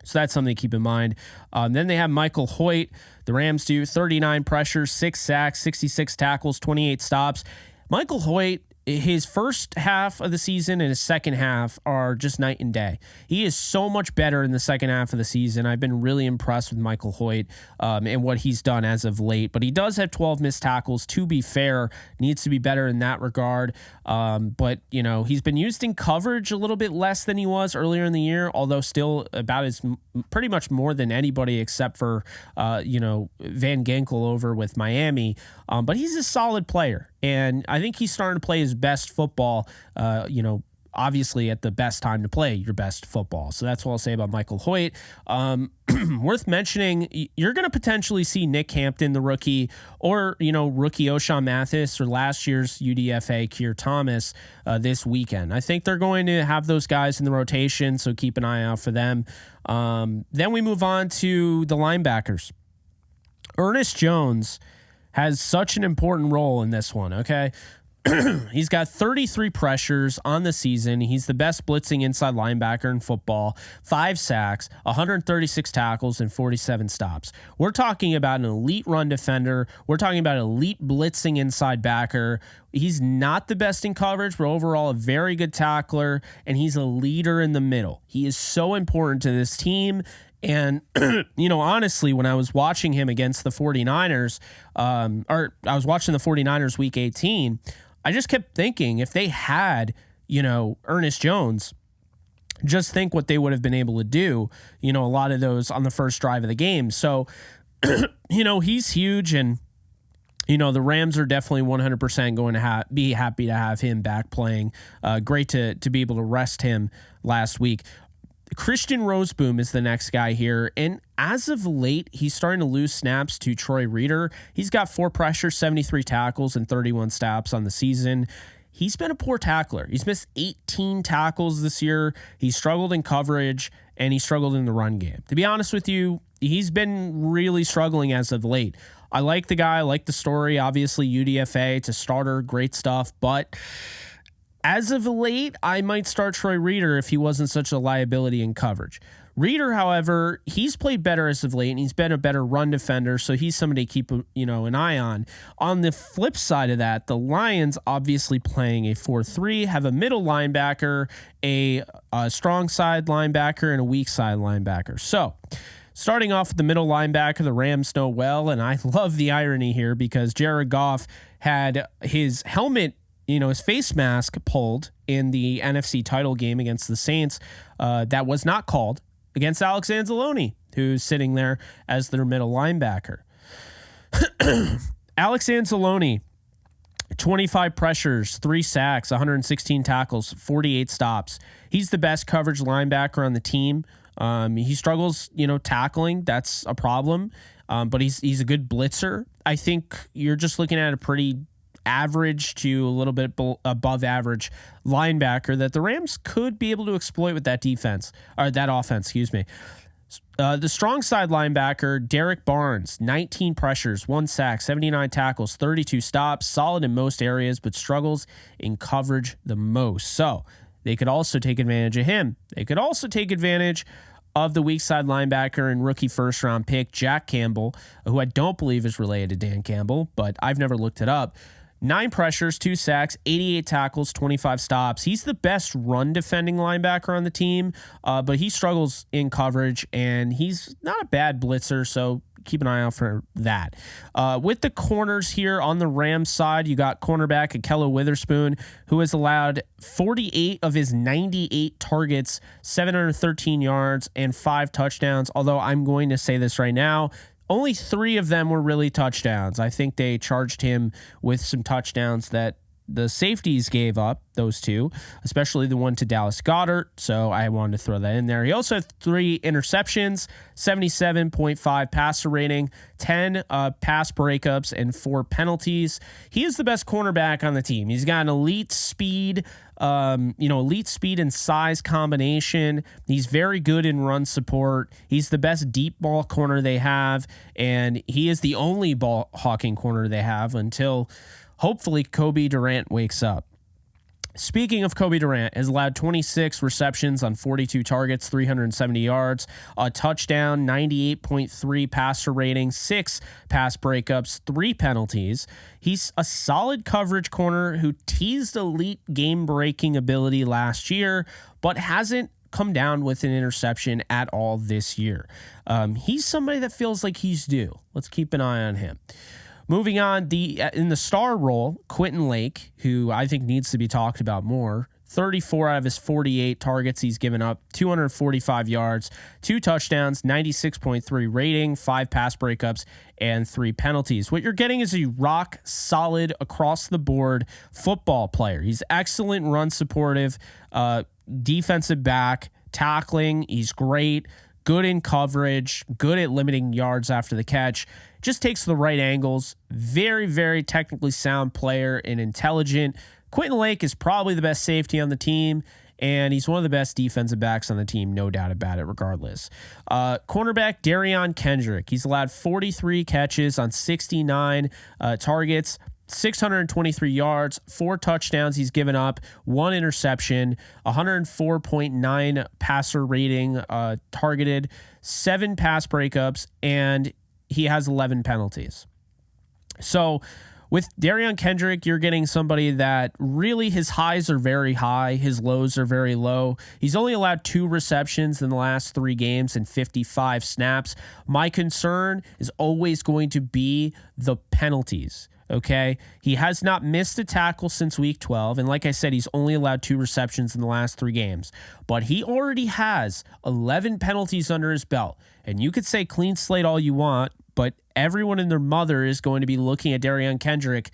So that's something to keep in mind. Then they have Michael Hoyt. The Rams do 39 pressures, 6 sacks, 66 tackles, 28 stops. Michael Hoyt, his first half of the season and his second half are just night and day. He is so much better in the second half of the season. I've been really impressed with Michael Hoyt and what he's done as of late. But he does have 12 missed tackles. To be fair, needs to be better in that regard. But, he's been used in coverage a little bit less than he was earlier in the year, although still about as pretty much more than anybody except for, Van Ginkel over with Miami. But he's a solid player. And I think he's starting to play his best football, obviously at the best time to play your best football. So that's what I'll say about Michael Hoyt. Worth mentioning, you're going to potentially see Nick Hampton, the rookie, or, rookie O'Shawn Mathis or last year's UDFA Keir Thomas this weekend. I think they're going to have those guys in the rotation, so keep an eye out for them. Then we move on to the linebackers. Ernest Jones has such an important role in this one, okay? He's got 33 pressures on the season. He's the best blitzing inside linebacker in football. 5 sacks, 136 tackles, and 47 stops. We're talking about an elite run defender. We're talking about elite blitzing inside backer. He's not the best in coverage, but overall a very good tackler, and he's a leader in the middle. He is so important to this team. And, honestly, when I was watching him against the 49ers, or I was watching the 49ers week 18, I just kept thinking if they had, Ernest Jones, just think what they would have been able to do, a lot of those on the first drive of the game. So, he's huge, and, the Rams are definitely 100% going to be happy to have him back playing. Great to be able to rest him last week. Christian Roseboom is the next guy here, and as of late, he's starting to lose snaps to Troy Reeder. He's got 4 pressures, 73 tackles, and 31 stops on the season. He's been a poor tackler. He's missed 18 tackles this year. He's struggled in coverage, and he struggled in the run game. To be honest with you, he's been really struggling as of late. I like the guy. I like the story. Obviously, UDFA, it's a starter, great stuff, but as of late, I might start Troy Reeder if he wasn't such a liability in coverage. Reeder, however, he's played better as of late, and he's been a better run defender, so he's somebody to keep an eye on. On the flip side of that, the Lions, obviously playing a 4-3, have a middle linebacker, a strong side linebacker, and a weak side linebacker. So, starting off with the middle linebacker, the Rams know well, and I love the irony here because Jared Goff had his helmet, his face mask pulled in the NFC title game against the Saints. That was not called against Alex Anzalone, who's sitting there as their middle linebacker. Alex Anzalone, 25 pressures, 3 sacks, 116 tackles, 48 stops. He's the best coverage linebacker on the team. He struggles, tackling. That's a problem. But he's a good blitzer. I think you're just looking at a pretty average to a little bit above average linebacker that the Rams could be able to exploit with that defense or that offense, The strong side linebacker, Derek Barnes, 19 pressures, 1 sack, 79 tackles, 32 stops, solid in most areas, but struggles in coverage the most. So they could also take advantage of him. They could also take advantage of the weak side linebacker and rookie first-round pick, Jack Campbell, who I don't believe is related to Dan Campbell, but I've never looked it up. 9 pressures, 2 sacks, 88 tackles, 25 stops. He's the best run defending linebacker on the team, but he struggles in coverage, and he's not a bad blitzer, so keep an eye out for that. With the corners here on the Rams side, you got cornerback Ahkello Witherspoon, who has allowed 48 of his 98 targets, 713 yards, and 5 touchdowns, although I'm going to say this right now, only 3 of them were really touchdowns. I think they charged him with some touchdowns that the safeties gave up, those 2, especially the one to Dallas Goedert. So I wanted to throw that in there. He also had 3 interceptions, 77.5 passer rating, 10 pass breakups, and 4 penalties. He is the best cornerback on the team. He's got an elite speed, elite speed and size combination. He's very good in run support. He's the best deep ball corner they have, and he is the only ball hawking corner they have until hopefully Kobe Durant wakes up. Speaking of Kobe Durant, has allowed 26 receptions on 42 targets, 370 yards, a touchdown, 98.3 passer rating, 6 pass breakups, 3 penalties. He's a solid coverage corner who teased elite game-breaking ability last year, but hasn't come down with an interception at all this year. He's somebody that feels like he's due. Let's keep an eye on him. Moving on, in the star role, Quentin Lake, who I think needs to be talked about more. 34 out of his 48 targets he's given up, 245 yards, 2 touchdowns, 96.3 rating, 5 pass breakups, and 3 penalties. What you're getting is a rock solid across the board football player. He's excellent run supportive, defensive back, tackling. He's great. Good in coverage, good at limiting yards after the catch, just takes the right angles. Very, very technically sound player and intelligent. Quentin Lake is probably the best safety on the team, and he's one of the best defensive backs on the team, no doubt about it, regardless. Cornerback Darion Kendrick. He's allowed 43 catches on 69 targets, 623 yards, 4 touchdowns he's given up, 1 interception, 104.9 passer rating targeted, 7 pass breakups, and he has 11 penalties. So with Darion Kendrick, you're getting somebody that really his highs are very high, his lows are very low. He's only allowed 2 receptions in the last 3 games and 55 snaps. My concern is always going to be the penalties. Okay, he has not missed a tackle since week 12. And like I said, he's only allowed 2 receptions in the last 3 games. But he already has 11 penalties under his belt. And you could say clean slate all you want, but everyone and their mother is going to be looking at Darion Kendrick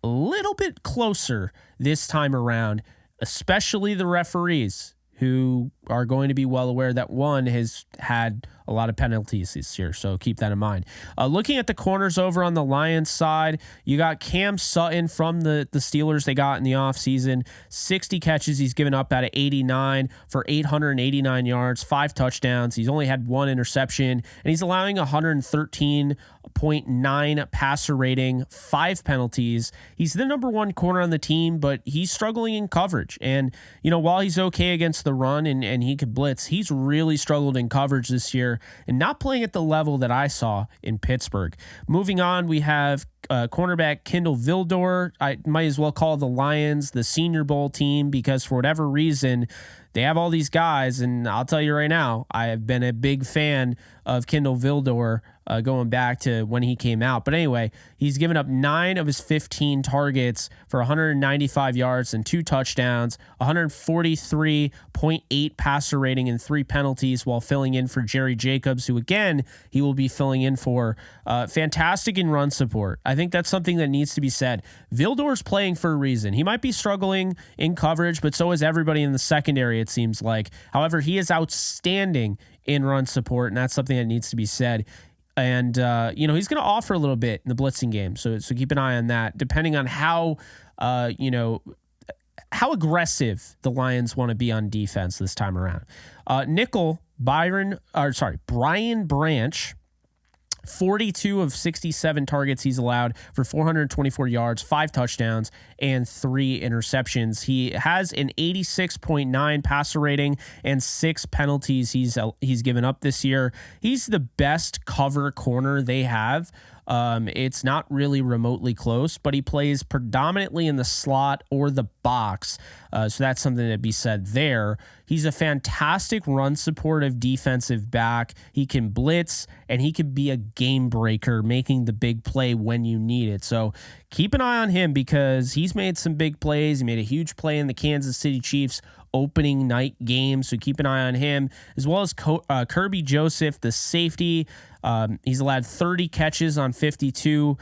a little bit closer this time around, especially the referees, who are going to be well aware that one has had a lot of penalties this year, so keep that in mind. Looking at the corners over on the Lions side, you got Cam Sutton from the Steelers they got in the offseason. 60 catches he's given up out of 89 for 889 yards, 5 touchdowns. He's only had 1 interception, and he's allowing 113.9 passer rating, 5 penalties. He's the number 1 corner on the team, but he's struggling in coverage. And, while he's okay against the run and he could blitz, he's really struggled in coverage this year and not playing at the level that I saw in Pittsburgh. Moving on, we have cornerback Kindle Vildor. I might as well call the Lions the Senior Bowl team because for whatever reason, they have all these guys. And I'll tell you right now, I have been a big fan of Kindle Vildor going back to when he came out. But anyway, he's given up 9 of his 15 targets for 195 yards and 2 touchdowns, 143.8 passer rating and 3 penalties while filling in for Jerry Jacobs, who again, he will be filling in for. Fantastic in run support. I think that's something that needs to be said. Vildor's playing for a reason. He might be struggling in coverage, but so is everybody in the secondary, it seems like. However, he is outstanding in run support, and that's something that needs to be said. And, he's going to offer a little bit in the blitzing game. So keep an eye on that, depending on how aggressive the Lions want to be on defense this time around. Nickel Brian Branch, 42 of 67 targets he's allowed for 424 yards, 5 touchdowns, and 3 interceptions. He has an 86.9 passer rating and 6 penalties he's given up this year. He's the best cover corner they have. It's not really remotely close, but he plays predominantly in the slot or the box. So that's something to be said there. He's a fantastic run supportive defensive back. He can blitz and he can be a game breaker, making the big play when you need it. So keep an eye on him because he's made some big plays. He made a huge play in the Kansas City Chiefs opening night game. So keep an eye on him, as well as Kirby Joseph, the safety. He's allowed 30 catches on 52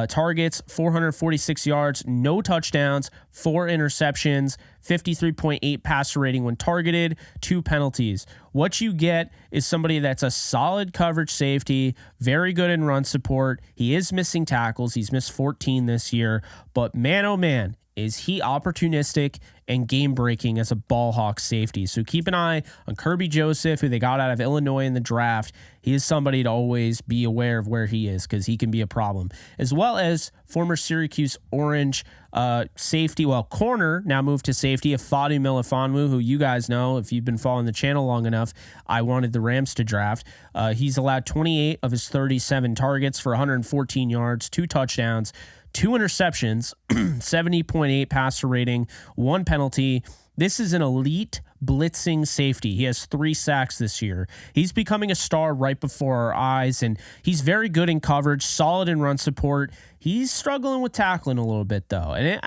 targets, 446 yards, no touchdowns, 4 interceptions, 53.8 passer rating when targeted, 2 penalties. What you get is somebody that's a solid coverage safety, very good in run support. He is missing tackles. He's missed 14 this year, but man, oh man, is he opportunistic and game-breaking as a ball hawk safety. So keep an eye on Kirby Joseph, who they got out of Illinois in the draft. He is somebody to always be aware of where he is because he can be a problem. As well as former Syracuse Orange corner, now moved to safety, Afadu Melifonwu, who you guys know, if you've been following the channel long enough, I wanted the Rams to draft. He's allowed 28 of his 37 targets for 114 yards, 2 touchdowns, 2 interceptions, 70.8 passer rating, 1 penalty. This is an elite blitzing safety. He has 3 sacks this year. He's becoming a star right before our eyes, and he's very good in coverage, solid in run support. He's struggling with tackling a little bit, though. And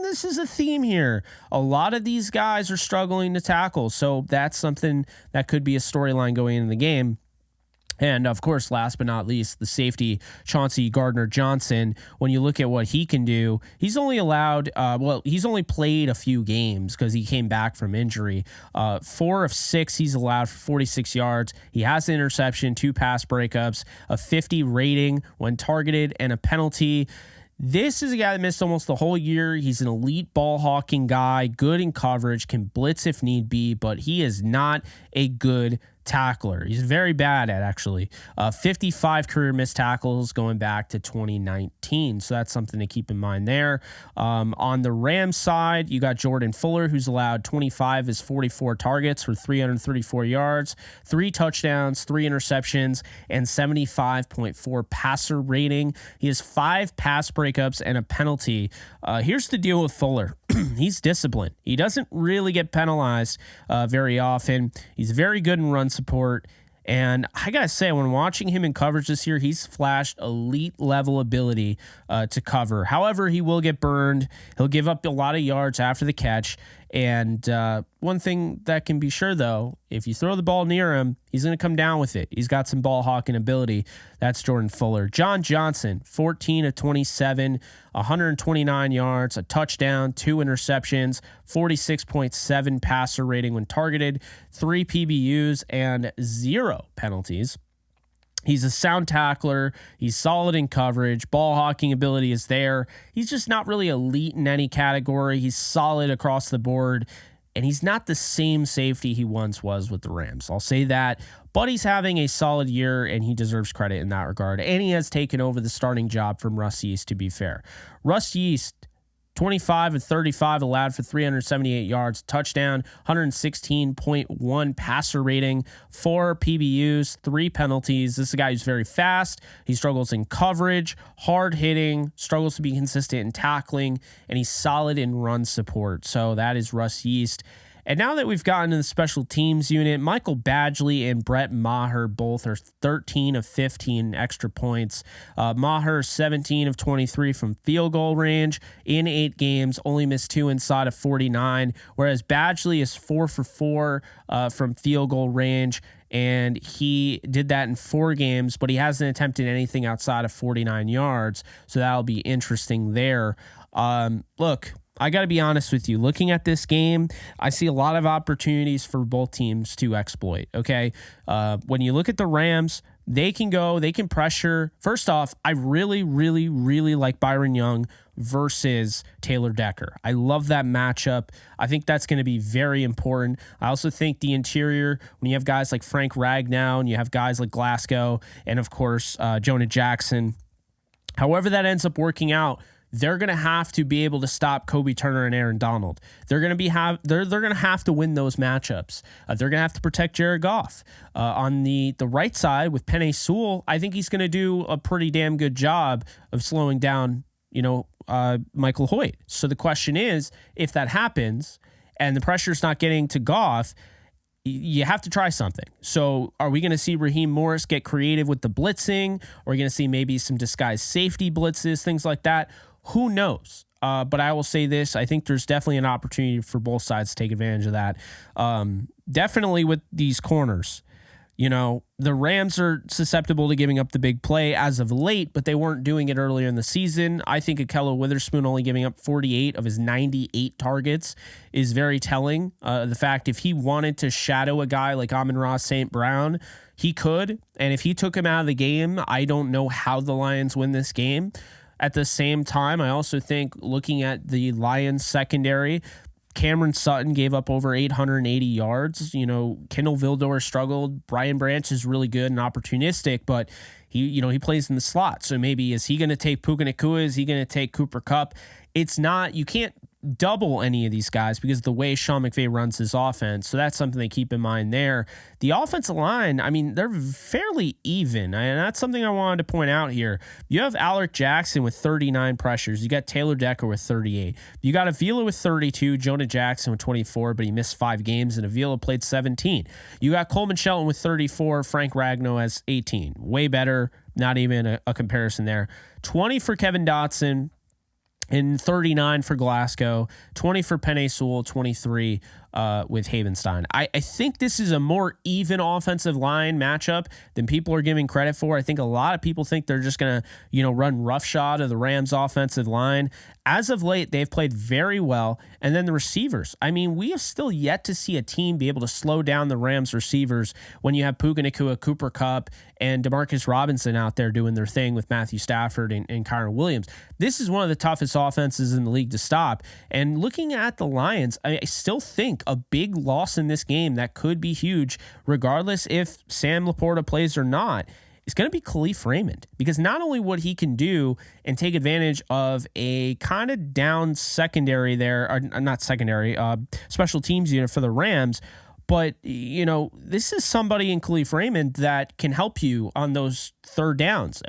this is a theme here. A lot of these guys are struggling to tackle, so that's something that could be a storyline going into the game. And, of course, last but not least, the safety, Chauncey Gardner-Johnson. When you look at what he can do, he's only allowed, he's only played a few games because he came back from injury. 4 of 6 he's allowed for 46 yards. He has an interception, 2 pass breakups, a 50 rating when targeted, and a penalty. This is a guy that missed almost the whole year. He's an elite ball hawking guy, good in coverage, can blitz if need be, but he is not a good tackler. He's very bad at 55 career missed tackles going back to 2019. So that's something to keep in mind there. On the Rams side, you got Jordan Fuller, who's allowed 25 of his 44 targets for 334 yards, 3 touchdowns, 3 interceptions, and 75.4 passer rating. He has 5 pass breakups and a penalty. Here's the deal with Fuller. He's disciplined. He doesn't really get penalized very often. He's very good in run support. And I got to say, when watching him in coverage this year, he's flashed elite level ability to cover. However, he will get burned. He'll give up a lot of yards after the catch. And one thing that can be sure, though, if you throw the ball near him, he's going to come down with it. He's got some ball hawking ability. That's Jordan Fuller. John Johnson, 14 of 27, 129 yards, a touchdown, 2 interceptions, 46.7 passer rating when targeted, 3 PBUs, and 0 penalties. He's a sound tackler. He's solid in coverage. Ball hawking ability is there. He's just not really elite in any category. He's solid across the board, and he's not the same safety he once was with the Rams. I'll say that, but he's having a solid year, and he deserves credit in that regard. And he has taken over the starting job from Russ Yeast, to be fair. Russ Yeast, 25 of 35 allowed for 378 yards, touchdown, 116.1 passer rating, 4 PBUs, 3 penalties. This is a guy who's very fast. He struggles in coverage, hard hitting, struggles to be consistent in tackling, and he's solid in run support. So that is Russ Yeast. And now that we've gotten to the special teams unit, Michael Badgley and Brett Maher both are 13 of 15 extra points. Maher 17 of 23 from field goal range in 8 games, only missed 2 inside of 49, whereas Badgley is 4 for 4 from field goal range, and he did that in 4 games, but he hasn't attempted anything outside of 49 yards, so that'll be interesting there. Look, I got to be honest with you. Looking at this game, I see a lot of opportunities for both teams to exploit, okay? When you look at the Rams, They can go, they can pressure. First off, I really, really, really like Byron Young versus Taylor Decker. I love that matchup. I think that's going to be very important. I also think the interior, when you have guys like Frank Ragnow and you have guys like Glasgow and, of course, Jonah Jackson, however that ends up working out, they're going to have to be able to stop Kobe Turner and Aaron Donald. They're going to they're going to have to win those matchups. They're going to have to protect Jared Goff. On the right side with Penei Sewell, I think he's going to do a pretty damn good job of slowing down, Michael Hoyt. So the question is, if that happens and the pressure's not getting to Goff, you have to try something. So are we going to see Raheem Morris get creative with the blitzing? Or are we going to see maybe some disguised safety blitzes, things like that? Who knows? But I will say this. I think there's definitely an opportunity for both sides to take advantage of that. Definitely with these corners. The Rams are susceptible to giving up the big play as of late, but they weren't doing it earlier in the season. I think Ahkello Witherspoon only giving up 48 of his 98 targets is very telling. The fact if he wanted to shadow a guy like Amon-Ra St. Brown, he could. And if he took him out of the game, I don't know how the Lions win this game. At the same time, I also think looking at the Lions secondary, Cameron Sutton gave up over 880 yards. Kendall Vildor struggled. Brian Branch is really good and opportunistic, but he plays in the slot. So maybe is he going to take Puka Nacua? Is he going to take Cooper Kupp? It's not, you can't double any of these guys because of the way Sean McVay runs his offense. So that's something to keep in mind there. The offensive line, they're fairly even. And that's something I wanted to point out here. You have Alec Jackson with 39 pressures. You got Taylor Decker with 38. You got Avila with 32, Jonah Jackson with 24, but he missed 5 games, and Avila played 17. You got Coleman Shelton with 34, Frank Ragnow has 18. Way better, not even a comparison there. 20 for Kevin Dotson, and 39 for Glasgow, 20 for Penei Sewell, 23 with Havenstein. I think this is a more even offensive line matchup than people are giving credit for. I think a lot of people think they're just going to, run roughshod of the Rams offensive line. As of late, they've played very well. And then the receivers. We have still yet to see a team be able to slow down the Rams receivers when you have Puka Nacua, Cooper Kupp, and Demarcus Robinson out there doing their thing with Matthew Stafford and Kyron Williams. This is one of the toughest offenses in the league to stop. And looking at the Lions, I still think a big loss in this game that could be huge, regardless if Sam Laporta plays or not, is going to be Khalif Raymond, because not only what he can do and take advantage of a kind of down secondary there, or not secondary, special teams unit for the Rams, but, this is somebody in Khalif Raymond that can help you on those third downs.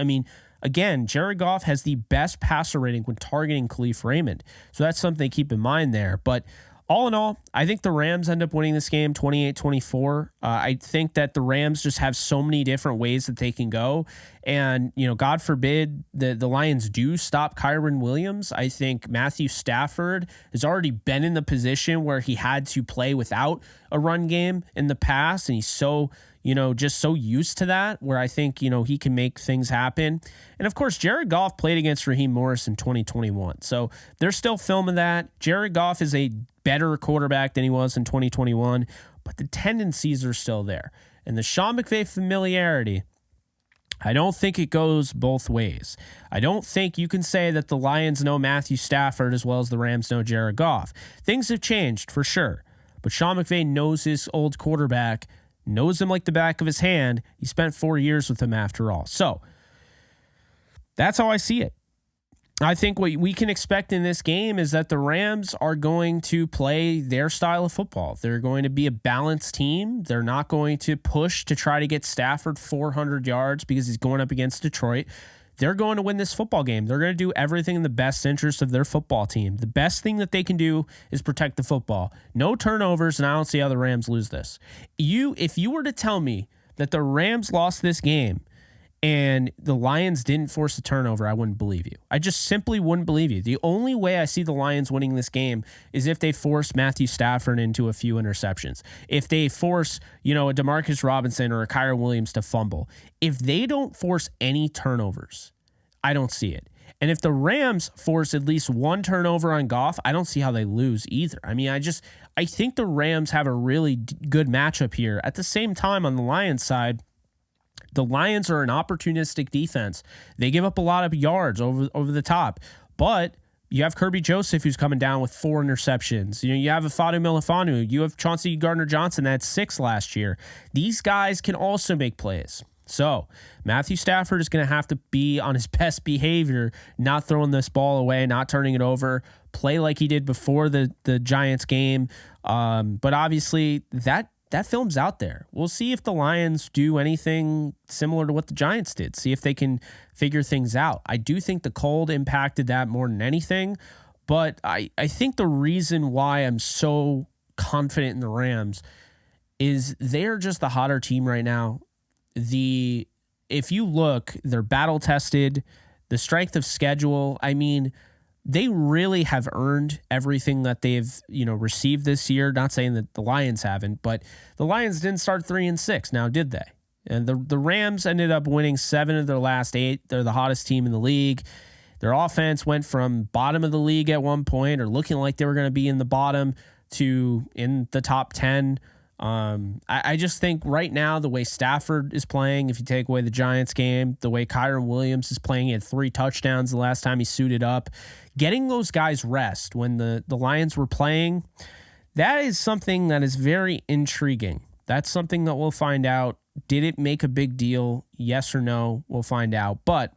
Again, Jared Goff has the best passer rating when targeting Khalif Raymond. So that's something to keep in mind there. But all in all, I think the Rams end up winning this game 28-24. I think that the Rams just have so many different ways that they can go. And, God forbid the Lions do stop Kyron Williams. I think Matthew Stafford has already been in the position where he had to play without a run game in the past. And he's so, just so used to that, where I think, he can make things happen. And of course, Jared Goff played against Raheem Morris in 2021. So they're still filming that. Jared Goff is a better quarterback than he was in 2021, but the tendencies are still there. And the Sean McVay familiarity, I don't think it goes both ways. I don't think you can say that the Lions know Matthew Stafford as well as the Rams know Jared Goff. Things have changed for sure, but Sean McVay knows his old quarterback, knows him like the back of his hand. He spent 4 years with him after all. So that's how I see it. I think what we can expect in this game is that the Rams are going to play their style of football. They're going to be a balanced team. They're not going to push to try to get Stafford 400 yards because he's going up against Detroit. They're going to win this football game. They're going to do everything in the best interest of their football team. The best thing that they can do is protect the football. No turnovers, and I don't see how the Rams lose this. If you were to tell me that the Rams lost this game and the Lions didn't force a turnover, I wouldn't believe you. I just simply wouldn't believe you. The only way I see the Lions winning this game is if they force Matthew Stafford into a few interceptions. If they force, a Demarcus Robinson or a Kyron Williams to fumble. If they don't force any turnovers, I don't see it. And if the Rams force at least one turnover on Goff, I don't see how they lose either. I think the Rams have a really good matchup here. At the same time, on the Lions side, The Lions are an opportunistic defense. They give up a lot of yards over the top, but you have Kirby Joseph, who's coming down with 4 interceptions. You have Ifeatu Melifonwu. You have Chauncey Gardner-Johnson that had 6 last year. These guys can also make plays. So Matthew Stafford is going to have to be on his best behavior, not throwing this ball away, not turning it over, play like he did before the Giants game. But obviously that film's out there. We'll see if the Lions do anything similar to what the Giants did, see if they can figure things out. I do think the cold impacted that more than anything, but I think the reason why I'm so confident in the Rams is they're just the hotter team right now. If you look, they're battle tested, the strength of schedule. I mean, they really have earned everything that they've, received this year. Not saying that the Lions haven't, but the Lions didn't start 3-6. Now, did they? And the Rams ended up winning 7 of their last 8. They're the hottest team in the league. Their offense went from bottom of the league at one point, or looking like they were going to be in the bottom, to in the top 10. I just think right now, the way Stafford is playing, if you take away the Giants game, the way Kyren Williams is playing, he had 3 touchdowns the last time he suited up, getting those guys rest when the Lions were playing, that is something that is very intriguing. That's something that we'll find out. Did it make a big deal? Yes or no? We'll find out. But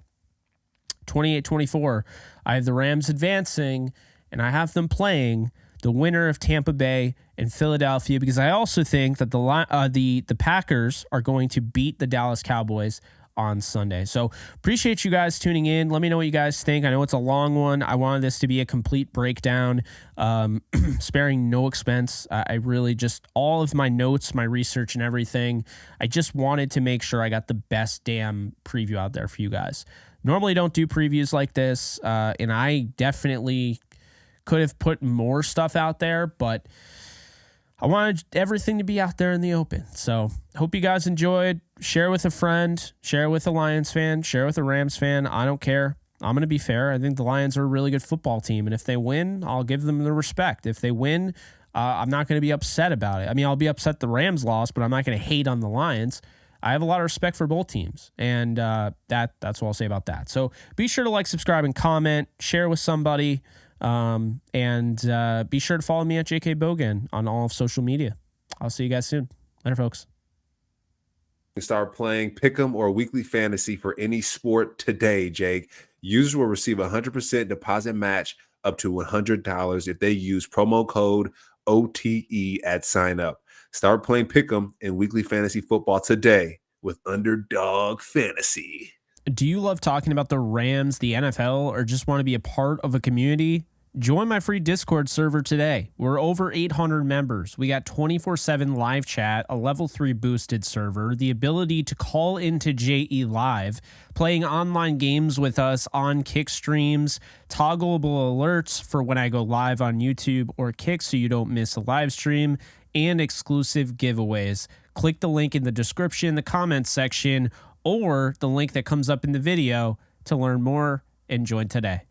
28-24, I have the Rams advancing, and I have them playing the winner of Tampa Bay and Philadelphia, because I also think that the Packers are going to beat the Dallas Cowboys on Sunday. So appreciate you guys tuning in. Let me know what you guys think. I know it's a long one. I wanted this to be a complete breakdown, sparing no expense. I really just, all of my notes, my research and everything, I just wanted to make sure I got the best damn preview out there for you guys. Normally don't do previews like this, and I definitely could have put more stuff out there, but I wanted everything to be out there in the open. So hope you guys enjoyed. Share with a friend, share with a Lions fan, share with a Rams fan. I don't care. I'm going to be fair. I think the Lions are a really good football team, and if they win, I'll give them the respect. If they win, I'm not going to be upset about it. I mean, I'll be upset the Rams lost, but I'm not going to hate on the Lions. I have a lot of respect for both teams, and that's what I'll say about that. So be sure to like, subscribe, and comment. Share with somebody. And be sure to follow me at JK Bogan on all of social media. I'll see you guys soon. Later, folks. Start playing Pick'em or Weekly Fantasy for any sport today, Jake. Users will receive a 100% deposit match up to $100 if they use promo code OTE at sign up. Start playing Pick'em and Weekly Fantasy Football today with Underdog Fantasy. Do you love talking about the Rams, the NFL, or just want to be a part of a community? Join my free Discord server today. We're over 800 members. We got 24/7 live chat, a level 3 boosted server, the ability to call into JE Live, playing online games with us on Kick streams, toggleable alerts for when I go live on YouTube or Kick so you don't miss a live stream, and exclusive giveaways. Click the link in the description, the comments section, or the link that comes up in the video to learn more and join today.